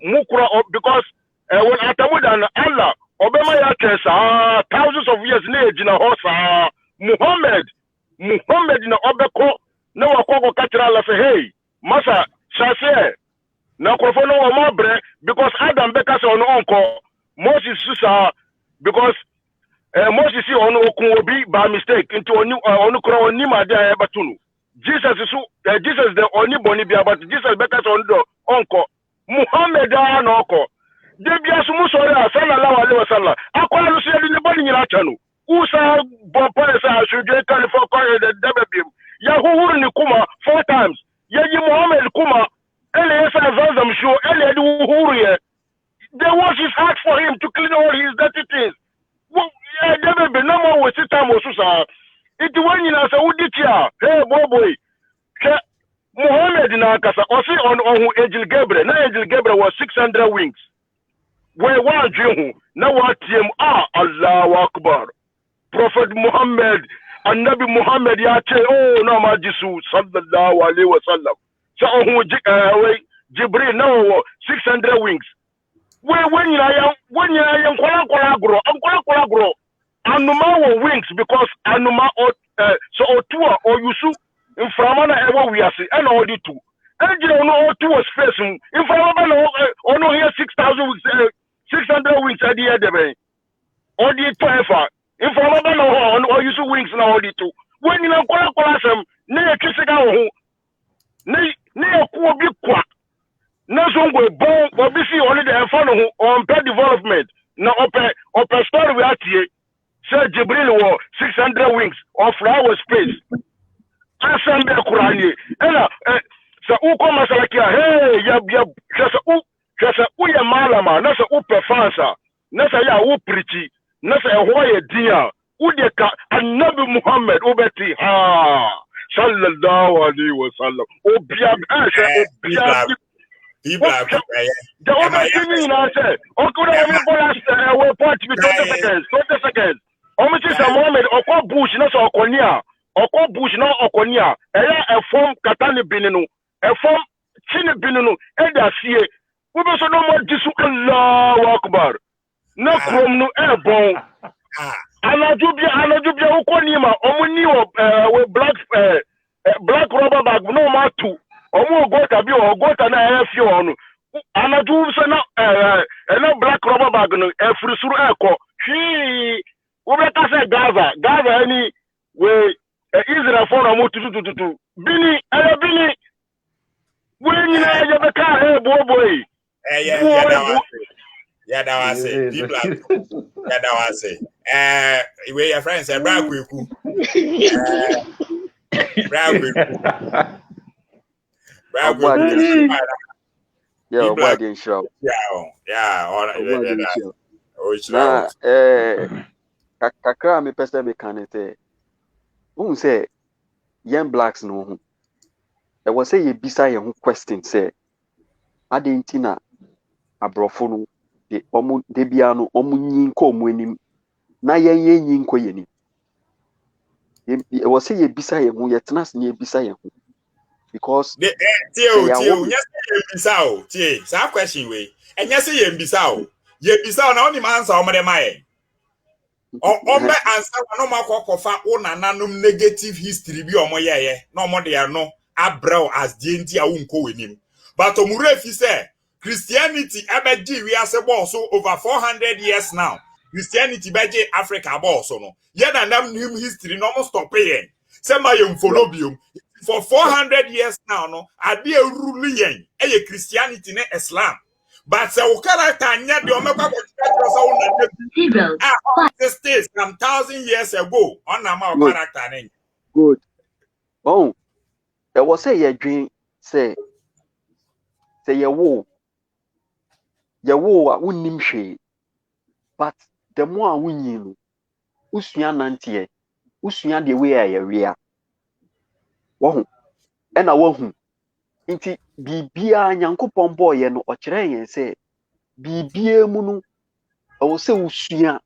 mu kura because when atamuda na Allah obema ya kesa thousands of years na ejina hosa Muhammad na obeko na wakoko katra la say hey masa shase na krofo no mabre because Adam beka se onu onko Moses susa because Moses on obi by mistake into onu kro oni ma dia batunu. Jesus is the only boni bia but Jesus better on do onko Muhammad na oko. De bia sumu sori sallallahu alaihi wasallam. Akwa lu se ni boni nyina chanu. Usa bompa sa shuje California ko de debebim. Ya huhuru ni kuma 4 times. Ya yi Muhammad kuma ele sa zanzam show ele di huhuru ye. They wash his heart for him to clean all his dirty things. Well, yeah, there be no more with time or so. It's when you say, hey, boy. Muhammad na kasa, or see on Angel Gabriel. Now, Angel Gabriel was 600 wings. Where one dream, now what team? Allahu Akbar. Prophet Muhammad, and Nabi Muhammad, no, ma Jesus, sallallahu alaihi wasallam. So, Jibril, now 600 wings. When you are kola grow, Anuma wings because Anuma so Otua or Yusu in Framana ever we are see and all the two. And you know two was facing in Framana no here 600 wings at the end of it. All the two in Framana or Yusu wings now all the two. When you are kola some near Kisiga near Kuobi Quack. Nazongwe bon obisi only the enfano on per development na open story we are here say Jibril was 600 wings of flower space assemble kurani ena sa uko masalaki hey ya sasa u ya malama na sa u perfansa na sa ya u preach na sa ho ye dia u de ka annabi Muhammad ubeti ha sallallahu alaihi wasallam obia obia people are the other thing I say okay we point me 20 seconds Omichi Muhammad okwa bush na so okonia ọkọ bush na ọkọnia ẹyà ẹfọm katani bininu ẹfọm chini bininu ẹdí asie wọ́n sọ n'ọmọ jisu Allahu Akbar na kurom no ẹbọn anaju bia ọkọ ni ma ọmọ ni wọ black rubber bag na ọmọ atu ọmọ ogota bi ogota na ẹyẹ fi ọnu anaju sẹ na black rubber bag no ẹfiri suru ẹkọ hwii wọ́n bẹ ta sẹ Gaza ẹni wee. Israel for a tutu Bini when you know the car boy that was it people that was it where your friends are brag with you kakra me pese me kanete who say young blacks no ho e was say ye bisa ye ho question say adentina abrofo no de omu de bia no omu nyin ko omu anim na yen nyin ko yenim e was say ye bisa ye ho ye tenas ne ye bisa ye ho because tie yes ye bisa o tie sa question we enya say ye bisa na oni man answer o me mai Ome answer no makokofa unananum negative history bi omo yeye no omo de no abrel as dienti a unko wenim but omure fi say Christianity ebeji we ase bo so over 400 years now Christianity beje Africa bo so no ye na nam nim history no mo stop yen say my follow biom for 400 years now no ade rule yen eye Christianity ne Islam. But so character nya de omekwa this states from 1,000 years ago on our character. Good. Oh, there was a dream say ye wo a wunnim hwe but the more wunyi no usua nantie usua de we a ye wea wo ena wo hu nti bibia nyankopon boye no o kire yen se bibia mu no o se usua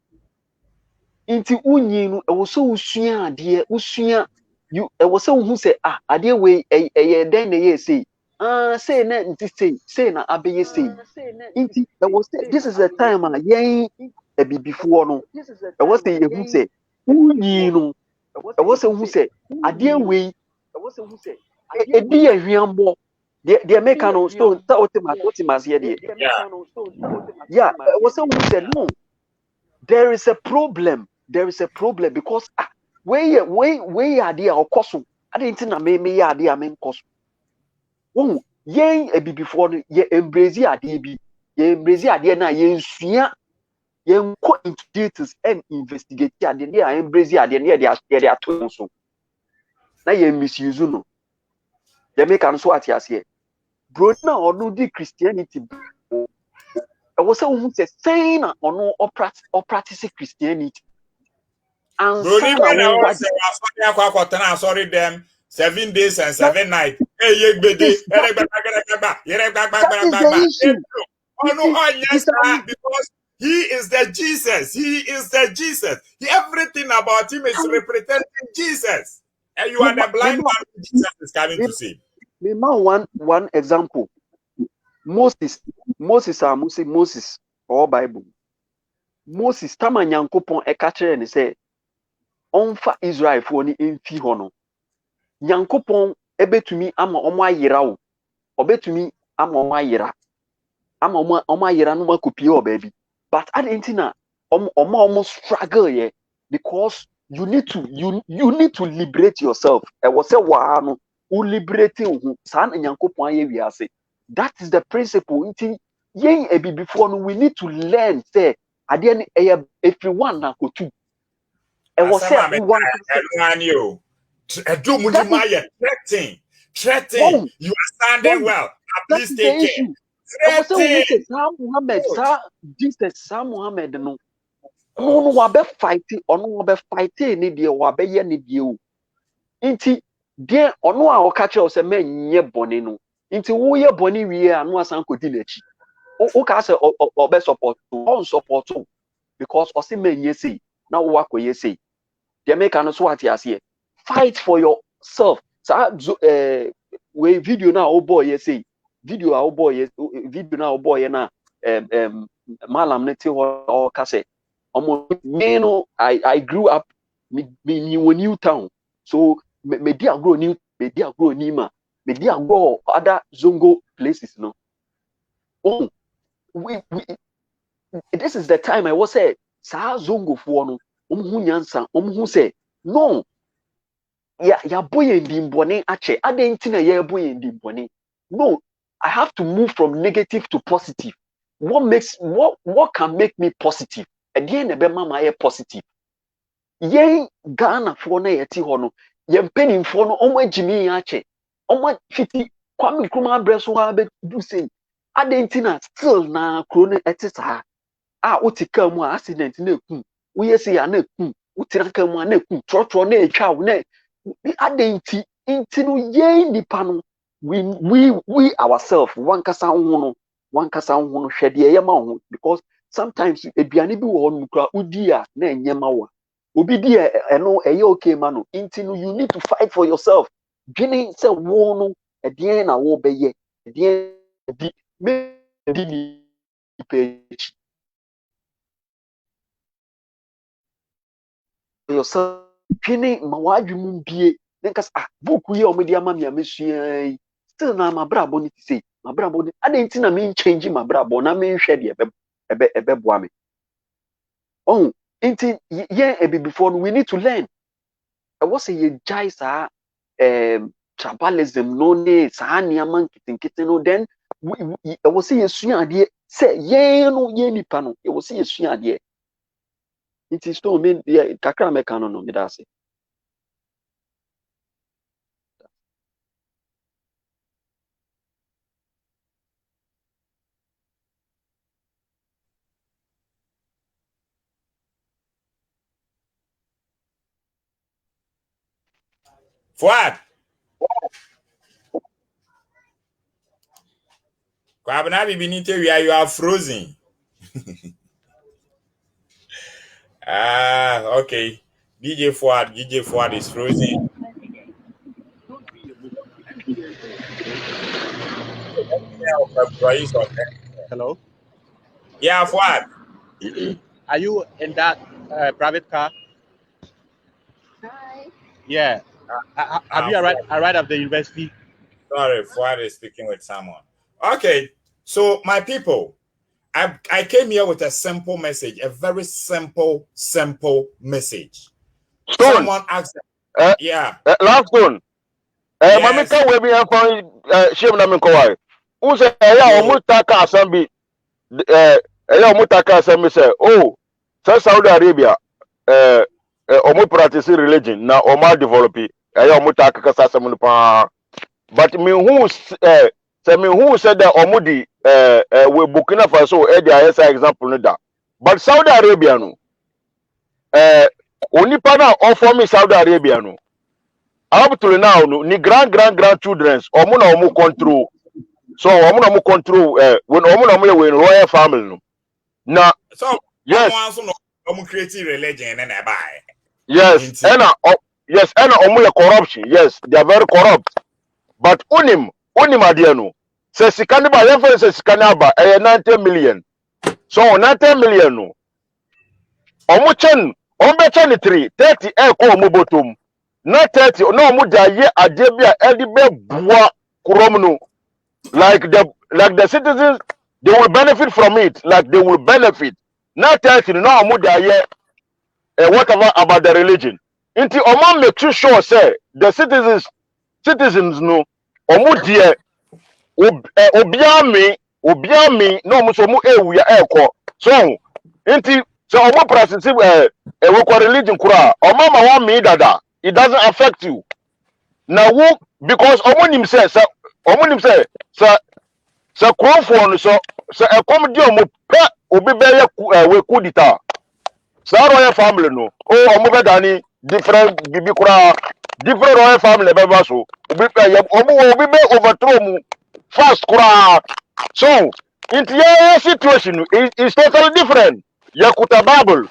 nti unyi no o se usua ade usua you e wo se hu se ade we e den na ye say say na nti say na abeye say nti e wo se this is the time yen e bibifo no e wo se ye hu se unyi no e wo se hu se ade we e wo se hu se e di ahwiambo the mechano stone ultimas here yeah was someone said no there is a problem because where are there or coso I didn't know me are there men coso oh yen a before ye embrace ade bi ye embrace ade na yen sua yen ko into details and investigate ade na embrace ade na they are to so na yen misuse no the mechano so atias here bro na onu di Christianity I was who say saying onu or practice Christianity and sorry them 7 days and 7 nights because he is the Jesus everything about him is representing Jesus and you are the blind man Jesus is coming to see. One example. Moses or Bible. Moses tama nyankopon ekachere ne say onfa Israel for ni emfi hono. Nyankopon ebetumi ama omo ayira wo. Obetumi ama omo ayira. Ama omo ayira no makopie obabi. But at intina omo struggle ye because you need to liberate yourself. E wo say wa no liberating that is the principle. Before we need to learn say everyone na go to. Threatening. You are standing well. Please take care. Threatening. Muhammad, Jesus, Muhammad, no. No, wabe fighting, or no wabe fighting, ni dia wabe ye ni dia. Inti, dia, ono a okache ose me nye boni no. Inti wo ye boni wiye anu asan kodi lechi. O ka se obe support, on support because ose me nye say, na wo wako ye say. Dia make anu so ati asiye. Fight for yourself. Sa we video na o boy ye say. Video a o boy video na o boy na malam ne ti ho ka se. I grew up in New Town. So me dia grow Nima. Me dia grow other Zongo places, no. Oh, we this is the time I was say, sa Zongo for no. Hu nyansa, hu say, no. Ya boy ndimbone ache. Ade na ya boy ndimbone. No, I have to move from negative to positive. What can make me positive? Again, ebe mama ye positive. Yen Ghana for na yeti hono. Yen penny for no omo jimi yache. Omo fiti Kwame Nkrumah breso ha be do say. Adentina still na krone etisa. Utika mu accident na ekum. Uye se ya na ekum. Utiraka mu na ekum. Trotro na etwa wo na. Adenti intinu yen nipa no. We ourselves one kasa ho no hwede ye ma ho because sometimes eduane bi wo no kra udi a na enyema wa obi di eno eye okay ma no intinu you need to fight for yourself dwene se wo no edien na wo beye edien di me di ni page yourself dwene ma wadwum bie nkas book ye o me di ama me amesua still na ma brabo ni say ma brabo ni ade na me change ma brabo na me hwe de ebe boa me. Oh, inti ye before we need to learn. I was a ye jai sa tribalism no ne sa niaman kitin no then I was ye sua ade say ye no ye nipa no I was ye sua ade. It is to me kakra me kan no me da say. Fuad. Kwabena bibinite where you are frozen. Okay. DJ Fuad is frozen. Hello? Yeah, Fuad. Are you in that private car? Hi. Yeah. Have you arrived at the university? Sorry, Fuad is speaking with someone. Okay. So, my people, I came here with a simple message, a very simple message. Stone. Someone asked, yeah. Last one. Mami ka we bi afan shame na me ko wai. Who say ya omutaka asambi ya omutaka asambi say oh Saudi Arabia omu practice religion na omu develop ya omutaka kasa asam pa but me who say me who said that omu di we Burkina Faso dia esa example no da but Saudi Arabia no onipa na offer me Saudi Arabia no up to now no ni grandchildren omu na omu control so omu na omu control when omu na omu we royal family no na so yes omu creating religion and buy yes and omu corruption yes they are very corrupt but unim ade no se sikani ba yan se sikani aba 90 million so 90 million no omu chen ombe chen 30 ko omu botom not 30 no mu da ye ade bia edi be bua kurom no like the citizens they will benefit from it like they will benefit not 30 no mu da ye whatever about the religion inti omo make sure say the citizens no omu die obiami no mu so mu ewuya eko so inti so omo practice we religion kura omo ma wan me dada it doesn't affect you Now who because omonim say so Crawford no so a comedy omo pe obi be we kudita. Sa royal family no. Oh omo be dani different bibi kura different royal family be so. Obi be overthrow mu fast kura. So into your situation is totally different. Yakuta Bible.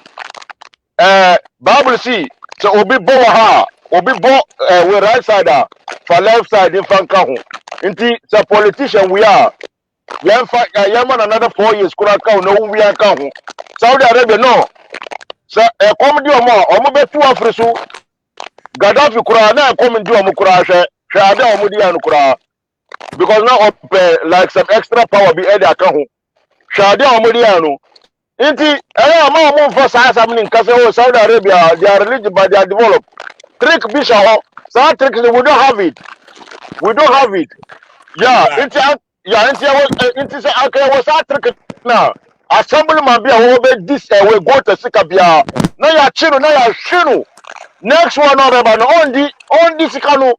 Bible see so obi bo ha obi bo we right side for left side in fanka ho. Inti the politician we are. Yaman another 4 years kura ka no we are ka ho. Saudi Arabia no. So a comedy omo be two afrisu Gaddafi kura na comedy omo kura hwe ade omo di anu kura because now up like some extra power be add account shade omodi anu inti ma mo for sa something nkase o Saudi Arabia they are religious but they are developed trick bisha so trick we don't have it yeah inti say okay was that trick now assembly man be a be this we go to sikabia na ya chinu na ya shinu next one on this kanu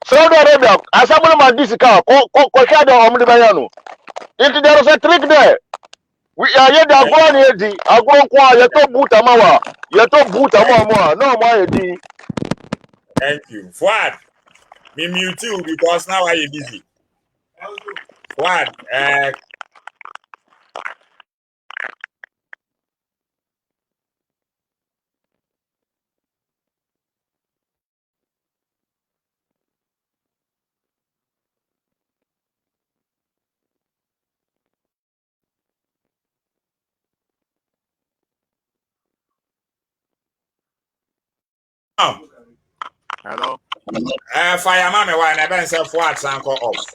Saudi Arabia, assembly man this car, shade omudi bayanu. If there is a trick there, we are here the agron here the agron kwa yeto buta mawa, yeto buta mawa, no my di. Thank you. Fuad, me mute you because now I am busy. Fuad, Hello. Fireman, why never say Fuad Sanko off.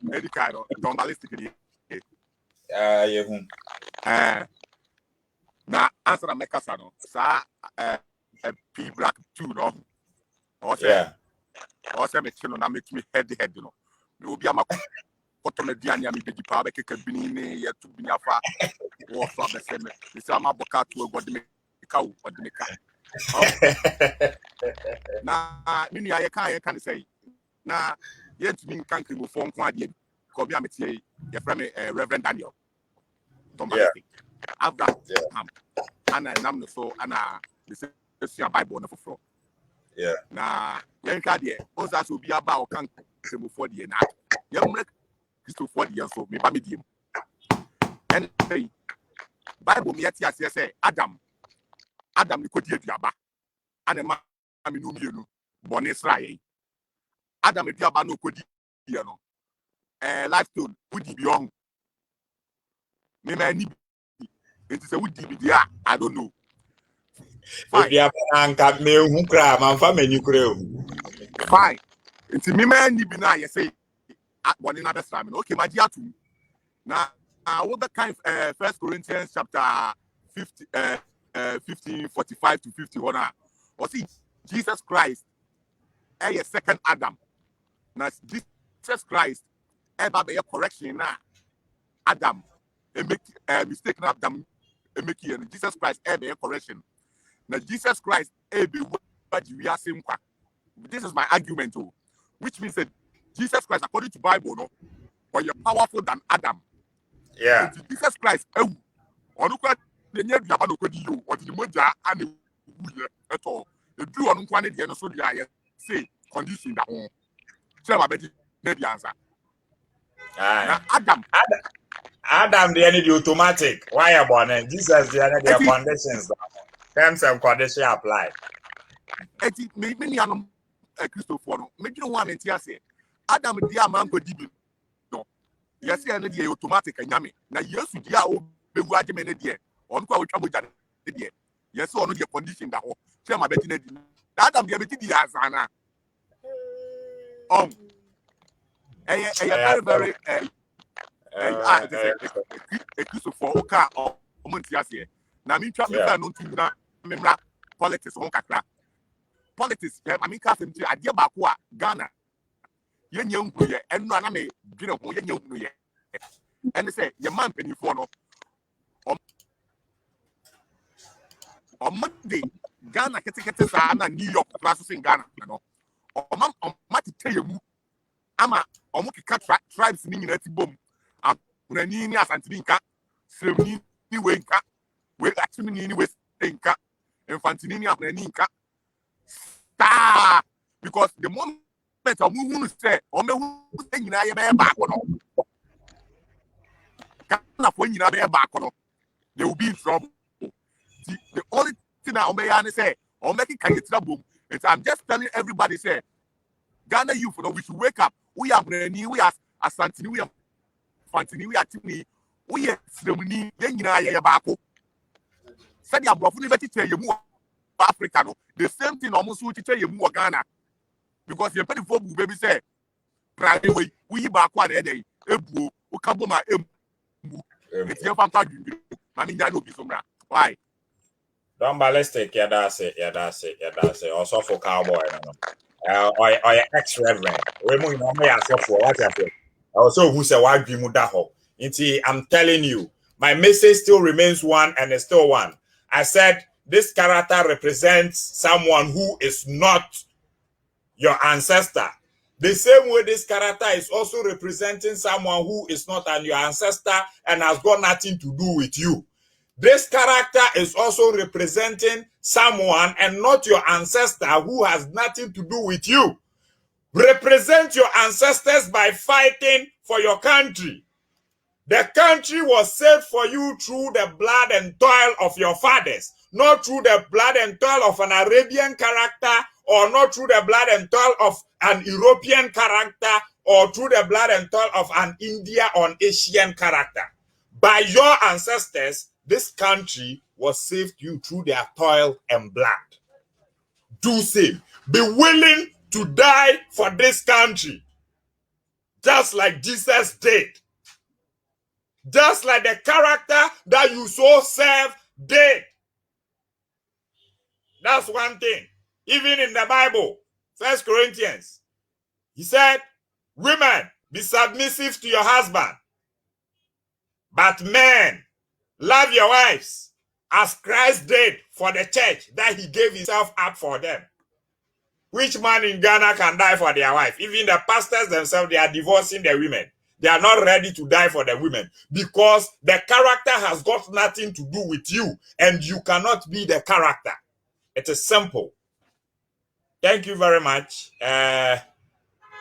Medicado, journalistic. You Na answer na mekasa no. Sa P black 2 no. Yeah. Or say me chino na make me head no. Me obi amako koto me diani ami bedi pa be keke bini ne ye tu bini afa. Wo fa be se me. This am aboka to god me ka wo god me ka. Na mini aye kan say na yet me kan kribo fon kwa de ko bi ametie ye fra me Reverend Daniel Tombalistic after ana nam no so ana this is your Bible no for yeah na yen ka de o sa so bi aba o kan kribo for de na ye mre Christo for de so me ba me diem and Bible me yet say Adam ni ko die duaba ana ma me no mienu bone Israel Adam duaba no ko die no lifestone wudi bi on me ma ni it is a wudi bi dia I don't know fine ya anka me hu kra man fa mani kra fine it me ma ni bi na ye say bone na best time okay ma dia tu na what the kind 1 Corinthians chapter 15:45 to 51 or see Jesus Christ a second Adam na Jesus Christ ever be a correction na Adam make mistake na Adam make Jesus Christ ever a correction na Jesus Christ be what we are saying. This is my argument too, which means that Jesus Christ according to Bible no or you're powerful than Adam. Yeah. Jesus Christ onuka the nye duaba no kodi yo or the moja and the at all the do on one de no so dia say condition that one say ma be the answer. Adam the any automatic. Why about it? Jesus the any conditions. Terms and conditions apply. Eti me ni anum Christopher no me dwene ho amenti ase Adam dia man ko dibi no yes ya ne dia automatic anyame na Yesu dia o begu ageme ne dia on kwa otwa boja ne dia yes ono dia condition da ho say ma be ti ne di Adam dia be ti dia asana very Christopher oka omonti ase na me twa me fa no tu na me mra politics on kakra politics I mean case nti ade ba ko a Ghana yenya nkuye enu ana me dwene ho yenya nkuye ene say ye man panifo no omode Ghana kete sana New York class in Ghana no oma to tell you ama omo keka tribes ni nyina ti bom amrani ni asantini nka sremni ni we nka we atimi ni we nka infantini ni amrani nka star because the moment omo hunu say omo hu say nyina ye be back no Ghana for nyina be back no they will be in trouble. The only thing I may say, or making trouble. I'm just telling everybody, say, Ghana youth, we should wake up. We are Breni, we are Asantini, we are Fantini, we are Timmy, we are Slemini, Yenina Yabako. Said you are roughly better tell you more African. The same thing almost would tell you more Ghana. Because you're pretty full, baby say, Private, we back one day, Ebu, Ukabuma, it's your family. I mean, that will be so why? Don't ballistic, that's it. Also for cowboy, or ex-reverend. We also who say why be mudaho. I'm telling you, my message still remains one and it's still one. I said this character represents someone who is not your ancestor. The same way this character is also representing someone who is not your ancestor and has got nothing to do with you. This character is also representing someone and not your ancestor who has nothing to do with you. Represent your ancestors by fighting for your country. The country was saved for you through the blood and toil of your fathers, not through the blood and toil of an Arabian character, or not through the blood and toil of an European character, or through the blood and toil of an India or an Asian character. By your ancestors, this country was saved you through their toil and blood. Do same. Be willing to die for this country. Just like Jesus did. Just like the character that you so serve did. That's one thing. Even in the Bible, 1 Corinthians, he said, women, be submissive to your husband. But men, love your wives as Christ did for the church, that he gave himself up for them. Which man in Ghana can die for their wife? Even the pastors themselves, they are divorcing the women. They are not ready to die for the women because the character has got nothing to do with you and you cannot be the character. It is simple. Thank you very much. I'd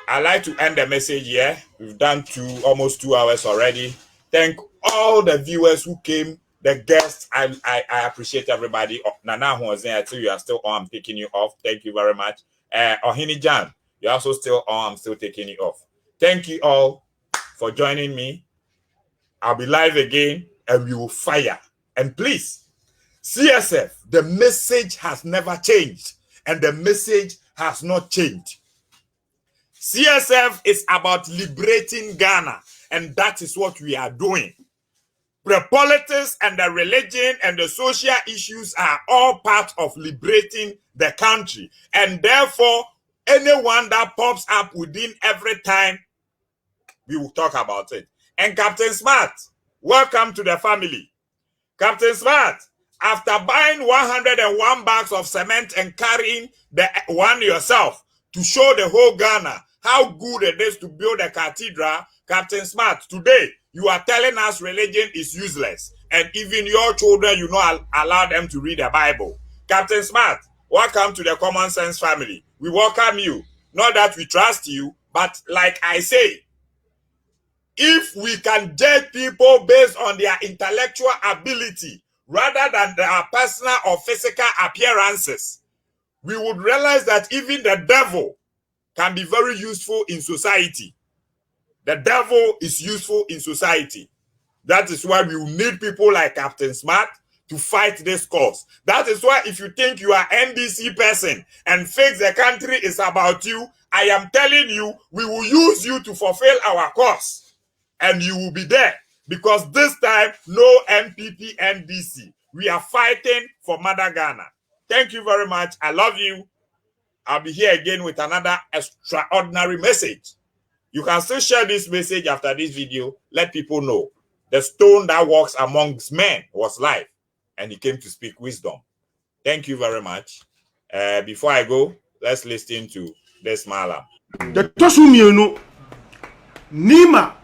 like to end the message here. We've done almost 2 hours already. Thank all the viewers who came, the guests. I appreciate everybody. Nana who was there, I tell you are still on. I'm taking you off. Thank you very much. Ohini Jan, you're also still on. I'm still taking you off. Thank you all for joining me. I'll be live again and we will fire. And please, CSF, the message has never changed and the message has not changed. CSF is about liberating Ghana, and that is what we are doing. The politics and the religion and the social issues are all part of liberating the country. And therefore, anyone that pops up within every time, we will talk about it. And Captain Smart, welcome to the family. Captain Smart, after buying 101 bags of cement and carrying the one yourself to show the whole Ghana how good it is to build a cathedral, Captain Smart, today you are telling us religion is useless and even your children, you not allow them to read the Bible. Captain Smart, welcome to the Common Sense family. We welcome you. Not that we trust you, but like I say, if we can judge people based on their intellectual ability rather than their personal or physical appearances, we would realize that even the devil can be very useful in society. The devil is useful in society. That is why we need people like Captain Smart to fight this cause. That is why if you think you are NDC person and fix the country is about you, I am telling you, we will use you to fulfill our cause. And you will be there. Because this time, no MPP NDC. We are fighting for Mother Ghana. Thank you very much. I love you. I'll be here again with another extraordinary message. You can still share this message after this video. Let people know. The stone that walks amongst men was life. And he came to speak wisdom. Thank you very much. Before I go, let's listen to this Malam. The Tosumino Nima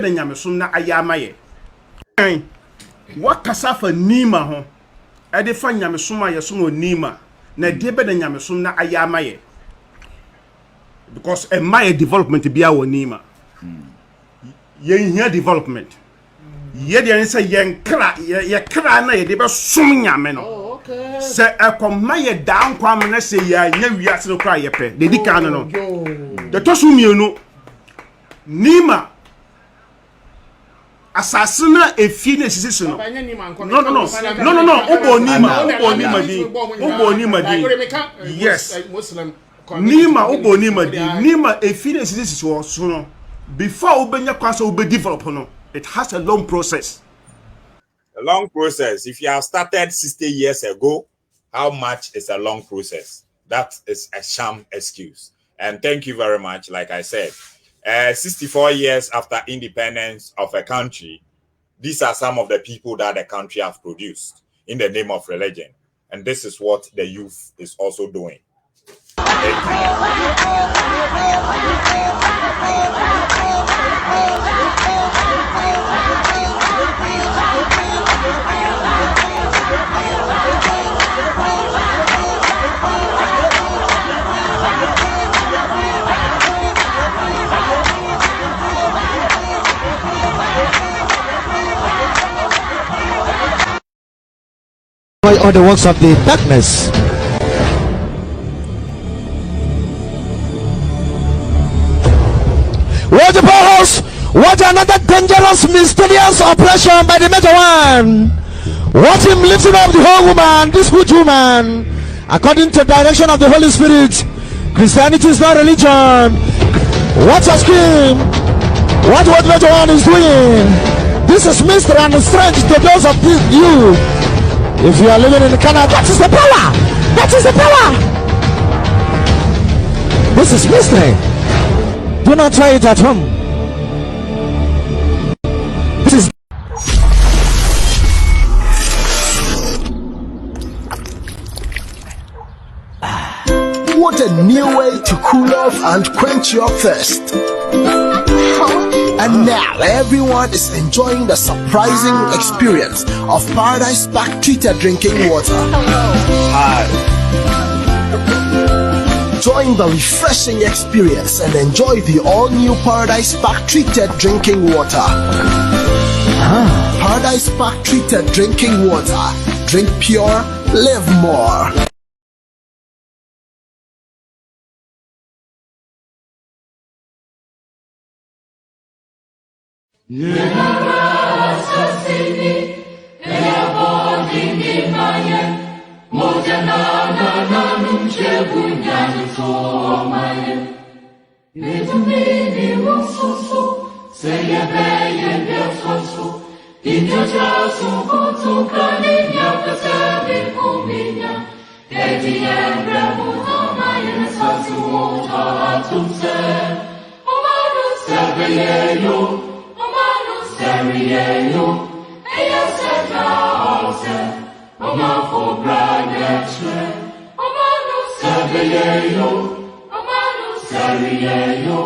Nyamesumna Ayamaye. What Kasafa Nima ho? Edifan Nyamesuma Yasumo Nima. Na debe de Nyamesumna Ayamaye. Because a my development be our Nima. Yen here development. Ye de say yen kra na ye de be sum nyame no. Say a come down kwam na say ya nya wiase no kra ye pe. De di kan no. De Tosumino Nima asasina efi na sisi no. No. Obo Nima di. Yes. Nima obo Nima di. Nima efi na sisi so no. Before ubenya kwasa ube develop no. It has a long process. A long process. If you have started 60 years ago, how much is a long process? That is a sham excuse. And thank you very much. Like I said, 64 years after independence of a country, these are some of the people that the country has produced in the name of religion. And this is what the youth is also doing. All the works of the darkness. Watch the powerhouse. Watch another dangerous, mysterious operation by the Major One. Watch him lifting up the whole woman, this good woman. According to the direction of the Holy Spirit, Christianity is not religion. Watch her scream. Watch what Major One is doing. This is mystery and strange to those of you. If you are living in Canada, that is the power. That is the power. This is mystery. Do not try it at home. This is What a new way to cool off and quench your thirst. And now everyone is enjoying the surprising experience of Paradise Park treated drinking water. Join the refreshing experience and enjoy the all-new Paradise Park treated drinking water. Paradise Park treated drinking water. Drink pure, live more. Yo